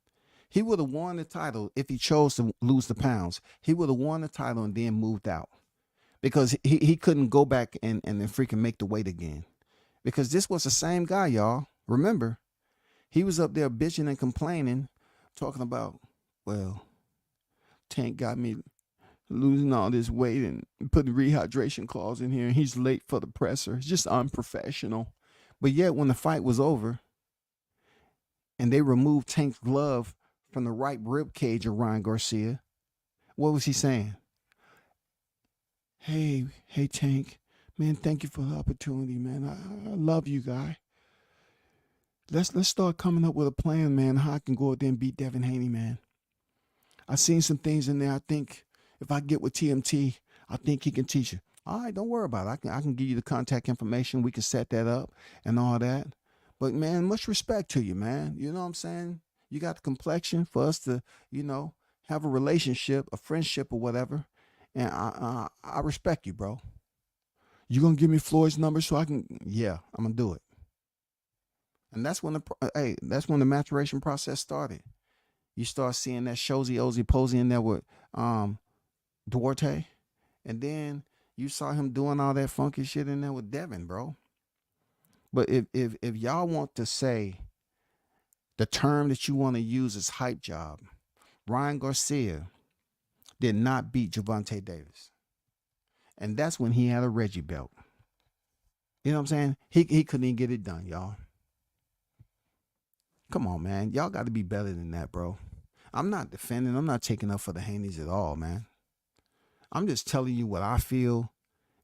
He would have won the title if he chose to lose the pounds. He would have won the title and then moved out because he couldn't go back and then freaking make the weight again. Because this was the same guy, y'all. Remember, he was up there bitching and complaining, talking about, well, Tank got me losing all this weight and put the rehydration clause in here, and he's late for the presser. It's just unprofessional. But yet, when the fight was over and they removed Tank's glove from the right rib cage of Ryan Garcia, what was he saying? Hey, Tank, man, thank you for the opportunity, man. I love you, guy. Let's start coming up with a plan, man, how I can go out there and beat Devin Haney, man. I seen some things in there. I think if I get with TMT, I think he can teach you. All right, don't worry about it. I can give you the contact information. We can set that up and all that. But, man, much respect to you, man. You know what I'm saying? You got the complexion for us to, have a relationship, a friendship or whatever. And I respect you, bro. You going to give me Floyd's number so I can? Yeah, I'm going to do it. And that's when the maturation process started. You start seeing that Shozy Ozy Posey in there with Duarte. And then you saw him doing all that funky shit in there with Devin, bro. But if y'all want to say the term that you want to use is hype job, Ryan Garcia did not beat Gervonta Davis. And that's when he had a Reggie belt. You know what I'm saying? He couldn't even get it done, y'all. Come on, man. Y'all got to be better than that, bro. I'm not defending. I'm not taking up for the Haneys at all, man. I'm just telling you what I feel.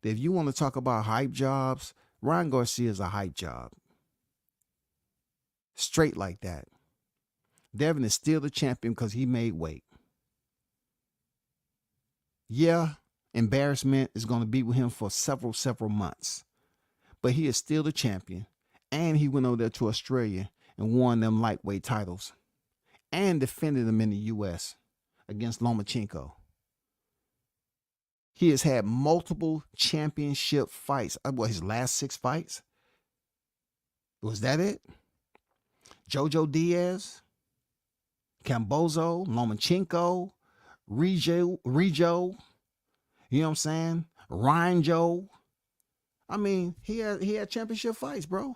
That if you want to talk about hype jobs, Ryan Garcia is a hype job. Straight like that. Devin is still the champion because he made weight. Yeah, embarrassment is going to be with him for several months. But he is still the champion. And he went over there to Australia and won them lightweight titles. And defended them in the U.S. against Lomachenko. He has had multiple championship fights. His last 6 fights? Was that it? Jojo Diaz, Cambozo, Lomachenko, Rijo, you know what I'm saying? Ryan Joe. I mean, he had championship fights, bro.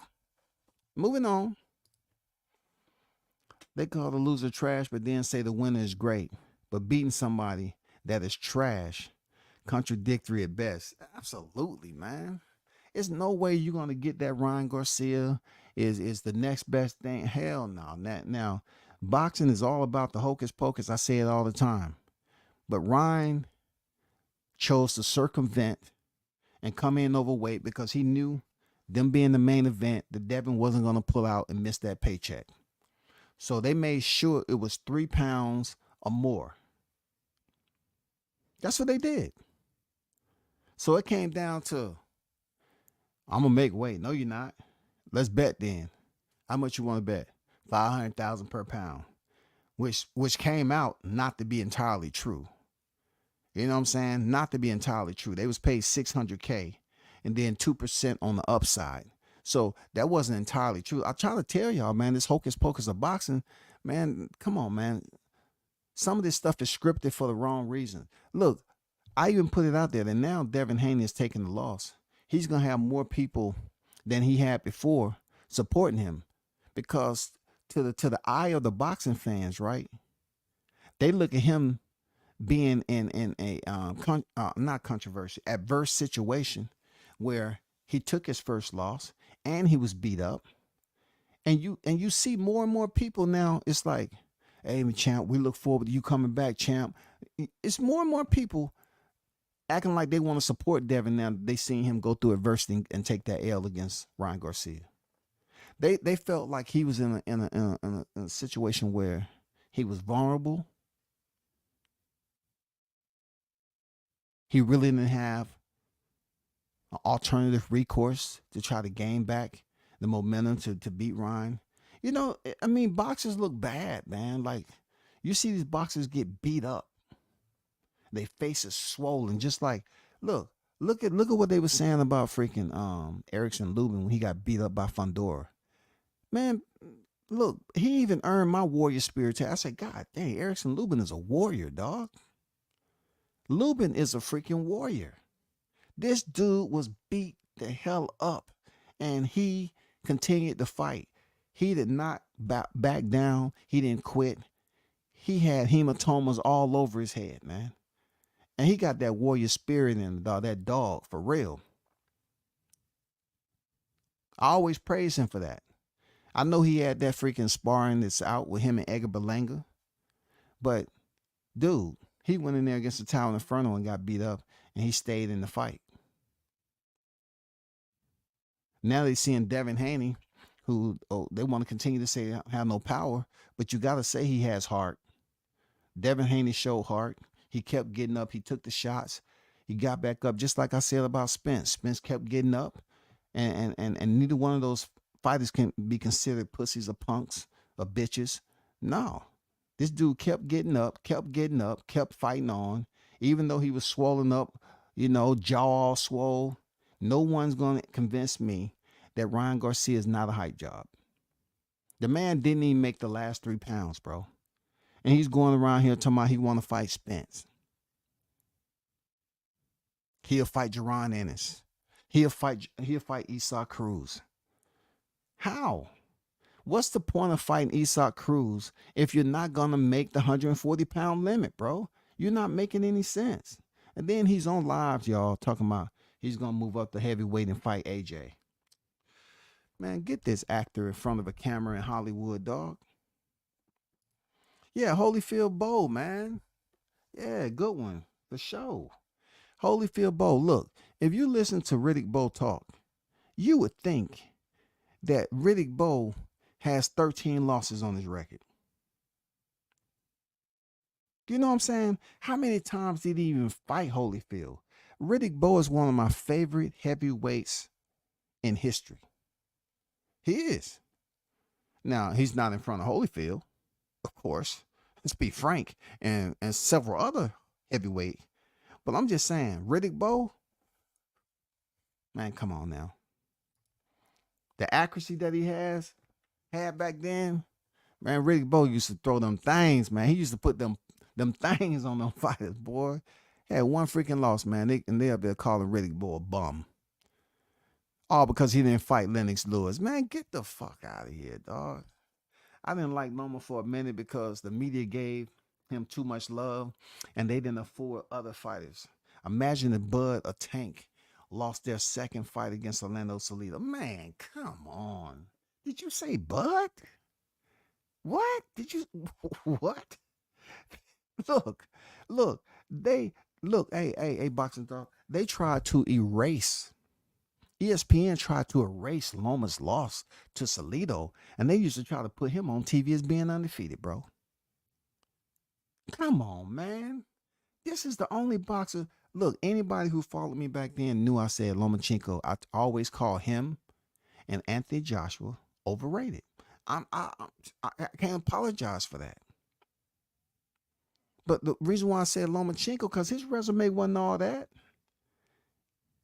Moving on. They call the loser trash, but then say the winner is great. But beating somebody that is trash, contradictory at best. Absolutely, man. There's no way you're going to get that Ryan Garcia is the next best thing. Hell no. Now, boxing is all about the hocus pocus. I say it all the time. But Ryan chose to circumvent and come in overweight because he knew them being the main event, that Devin wasn't going to pull out and miss that paycheck. So they made sure it was 3 pounds or more. That's what they did. So it came down to, I'm going to make weight. No, you're not. Let's bet then. How much you want to bet? 500,000 per pound, which came out not to be entirely true. You know what I'm saying? Not to be entirely true. They was paid $600K and then 2% on the upside. So that wasn't entirely true. I'm trying to tell y'all, man, this hocus pocus of boxing, man, come on, man. Some of this stuff is scripted for the wrong reason. Look, I even put it out there that now Devin Haney is taking the loss. He's going to have more people than he had before supporting him because to the eye of the boxing fans, right? They look at him being in a not controversial, adverse situation where he took his first loss and he was beat up, and you see more and more people now. It's like, hey, champ, we look forward to you coming back, champ. It's more and more people acting like they want to support Devin now. They seen him go through adversity and take that L against Ryan Garcia. They felt like he was in a situation where he was vulnerable. He really didn't have an alternative recourse to try to gain back the momentum to beat Ryan. You know, I mean, boxers look bad, man. Like, you see these boxers get beat up. Their face is swollen, just like, look at what they were saying about freaking Erickson Lubin when he got beat up by Fundora. Man, look, he even earned my warrior spirit tag. I said, God dang, Erickson Lubin is a warrior, dog. Lubin is a freaking warrior. This dude was beat the hell up, and he continued to fight. He did not back down. He didn't quit. He had hematomas all over his head, man. And he got that warrior spirit in him, dog, that dog, for real. I always praise him for that. I know he had that freaking sparring that's out with him and Edgar Berlanga. But, dude, he went in there against the Tower Inferno and got beat up, and he stayed in the fight. Now they're seeing Devin Haney, who they want to continue to say have no power, but you got to say he has heart. Devin Haney showed heart. He kept getting up. He took the shots. He got back up, just like I said about Spence. Spence kept getting up, and neither one of those fighters can be considered pussies or punks or bitches. No. This dude kept getting up, kept fighting on, even though he was swollen up, jaw all swole. No one's going to convince me that Ryan Garcia is not a hype job. The man didn't even make the last 3 pounds, bro. And he's going around here talking about he want to fight Spence. He'll fight Jaron Ennis. He'll fight Isaac Cruz. How? What's the point of fighting Isaac Cruz if you're not going to make the 140-pound limit, bro? You're not making any sense. And then he's on live, y'all, talking about he's going to move up to heavyweight and fight AJ. Man, get this actor in front of a camera in Hollywood, dog. Yeah, Holyfield Bowl, man. Yeah, good one. The show. Holyfield Bowl. Look, if you listen to Riddick Bowe talk, you would think that Riddick Bowe has 13 losses on his record. You know what I'm saying? How many times did he even fight Holyfield? Riddick Bowe is one of my favorite heavyweights in history. He is. Now, he's not in front of Holyfield, of course. Let's be frank, and several other heavyweight. But I'm just saying, Riddick Bowe, man, come on now. The accuracy that he had back then, man, Riddick Bowe used to throw them things, man. He used to put them things on them fighters, boy. He had one freaking loss, man. And they'll be calling Riddick Bowe a bum. All because he didn't fight Lennox Lewis. Man, get the fuck out of here, dog. I didn't like Loma for a minute because the media gave him too much love and they didn't afford other fighters. Imagine if Bud or Tank lost their second fight against Orlando Salido. Man, come on. Did you say Bud? What? Did you? What? Look. Hey, Boxing Dog. They tried to erase. ESPN tried to erase Loma's loss to Salido, and they used to try to put him on TV as being undefeated, bro. Come on, man. This is the only boxer. Look, anybody who followed me back then knew I said Lomachenko. I always call him and Anthony Joshua overrated. I can't apologize for that. But the reason why I said Lomachenko, because his resume wasn't all that.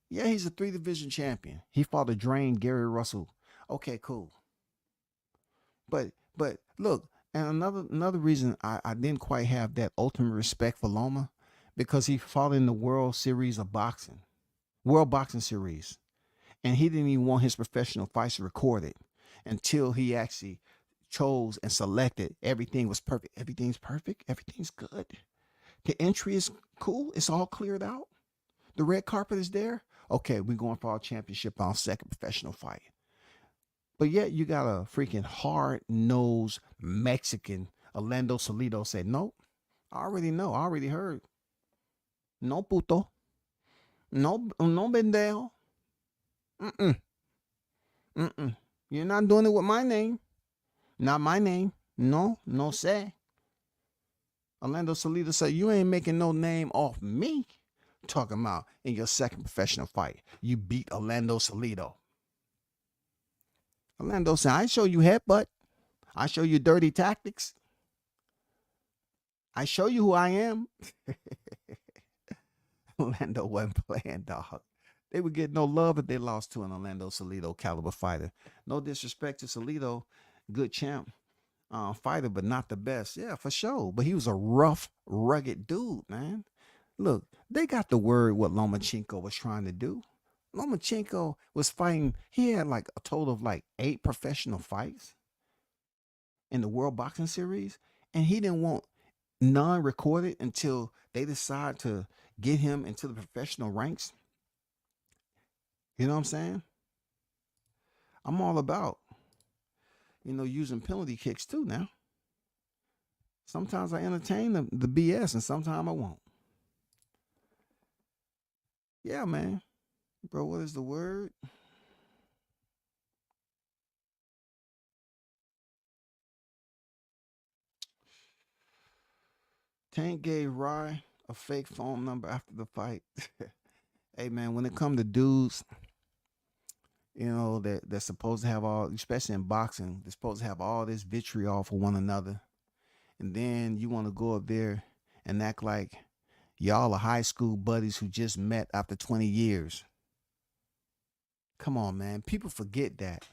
Yeah, he's a 3-division champion. He fought a drained Gary Russell. Okay, cool. But look, and another reason I didn't quite have that ultimate respect for Loma, because he fought in the World Series of Boxing, World Boxing Series, and he didn't even want his professional fights recorded until he actually chose and selected. Everything was perfect. Everything's perfect. Everything's good. The entry is cool. It's all cleared out. The red carpet is there. Okay, we're going for our championship, our second professional fight. But yet you got a freaking hard-nosed Mexican, Orlando Salido, say, nope, I already know. I already heard. No puto. No, no pendejo. Mm-mm. Mm-mm. You're not doing it with my name. Not my name. No, no say. Orlando Salido said, you ain't making no name off me. Talking about in your second professional fight, you beat Orlando Salido. Orlando said, I show you headbutt. I show you dirty tactics. I show you who I am. Orlando wasn't playing, dog. They would get no love if they lost to an Orlando Salido caliber fighter. No disrespect to Salido, good champ fighter, but not the best. Yeah, for sure. But he was a rough, rugged dude, man. Look, they got the word what Lomachenko was trying to do. Lomachenko was fighting. He had like a total of like 8 professional fights in the World Boxing Series, and he didn't want none recorded until they decide to get him into the professional ranks. You know what I'm saying? I'm all about, using penalty kicks too now. Sometimes I entertain the BS and sometimes I won't. Yeah, man. Bro, what is the word? Tank gave Rye a fake phone number after the fight. Hey, man, when it comes to dudes, they're supposed to have all, especially in boxing, they're supposed to have all this vitriol for one another. And then you want to go up there and act like y'all are high school buddies who just met after 20 years. Come on, man. People forget that.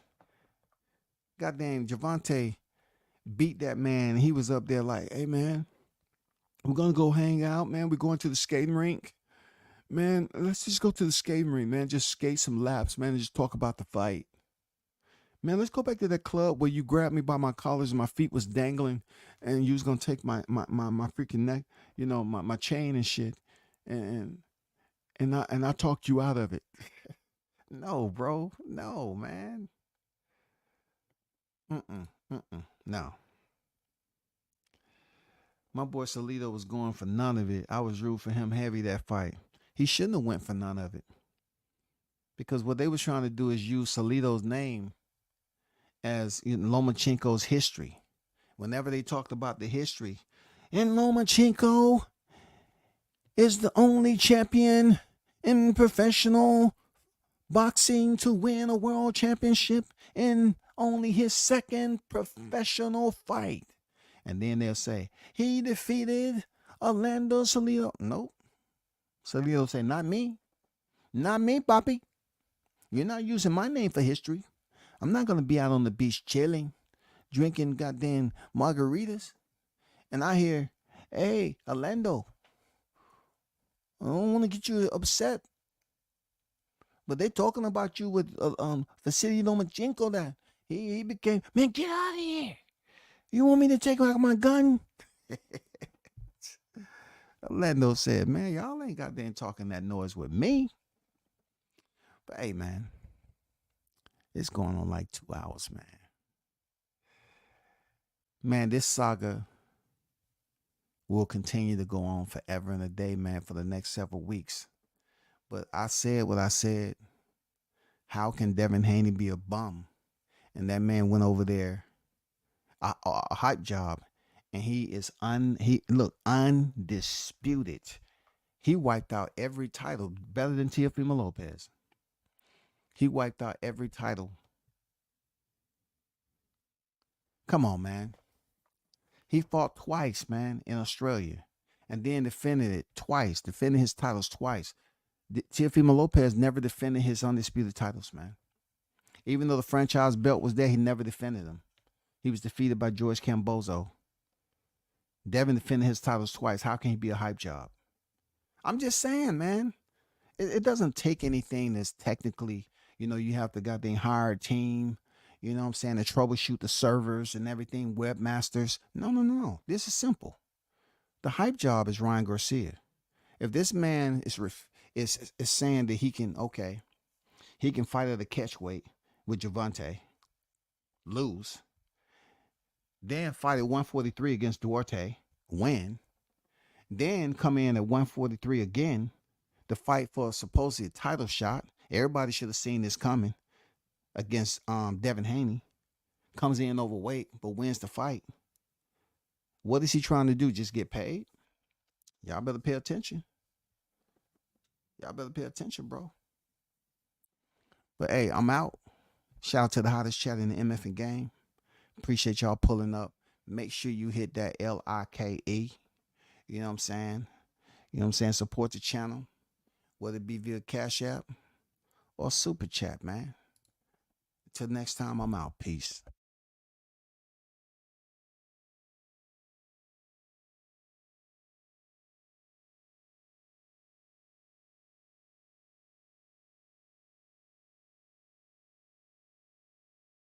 Goddamn, Javante beat that man. He was up there like, hey, man, we're going to go hang out, man. We're going to the skating rink. Man, let's just go to the skating rink, man. Just skate some laps, man, and just talk about the fight. Man, let's go back to that club where you grabbed me by my collars and my feet was dangling and you was going to take my freaking neck, my chain and shit. And I talked you out of it. No, bro. No, man. No. My boy Salido was going for none of it. I was rooting for him heavy that fight. He shouldn't have went for none of it. Because what they was trying to do is use Salido's name as Lomachenko's history. Whenever they talked about the history, and Lomachenko is the only champion in professional boxing to win a world championship in only his second professional fight. And then they'll say, he defeated Orlando Salido. Nope. Salido say, not me. Not me, Papi. You're not using my name for history. I'm not going to be out on the beach chilling, drinking goddamn margaritas. And I hear, hey, Orlando, I don't want to get you upset, but they're talking about you with Vasily Lomachenko that he became, man, get out of here. You want me to take back my gun? Orlando said, man, y'all ain't goddamn talking that noise with me. But hey, man, it's going on like 2 hours, man. Man, this saga will continue to go on forever and a day, man, for the next several weeks. But I said what I said. How can Devin Haney be a bum? And that man went over there, a hype job, and he is undisputed. He wiped out every title better than Teofimo Lopez. He wiped out every title. Come on, man. He fought twice, man, in Australia, and then defended it twice, defended his titles twice. Teofimo Lopez never defended his undisputed titles, man. Even though the franchise belt was there, he never defended them. He was defeated by George Cambozo. Devin defended his titles twice. How can he be a hype job? I'm just saying, man. It doesn't take anything that's technically, you have to goddamn hire a team, to troubleshoot the servers and everything, webmasters. No. This is simple. The hype job is Ryan Garcia. If this man is saying that he can fight at a catch weight with Javante, lose, then fight at 143 against Duarte, win, then come in at 143 again to fight for a supposedly title shot. Everybody should have seen this coming against Devin Haney. Comes in overweight but wins the fight. What is he trying to do? Just get paid? Y'all better pay attention. Y'all better pay attention, bro. But hey, I'm out. Shout out to the hottest chat in the MF game. Appreciate y'all pulling up. Make sure you hit that LIKE. You know what I'm saying? You know what I'm saying? Support the channel, whether it be via Cash App or Super Chat, man. Until next time, I'm out. Peace.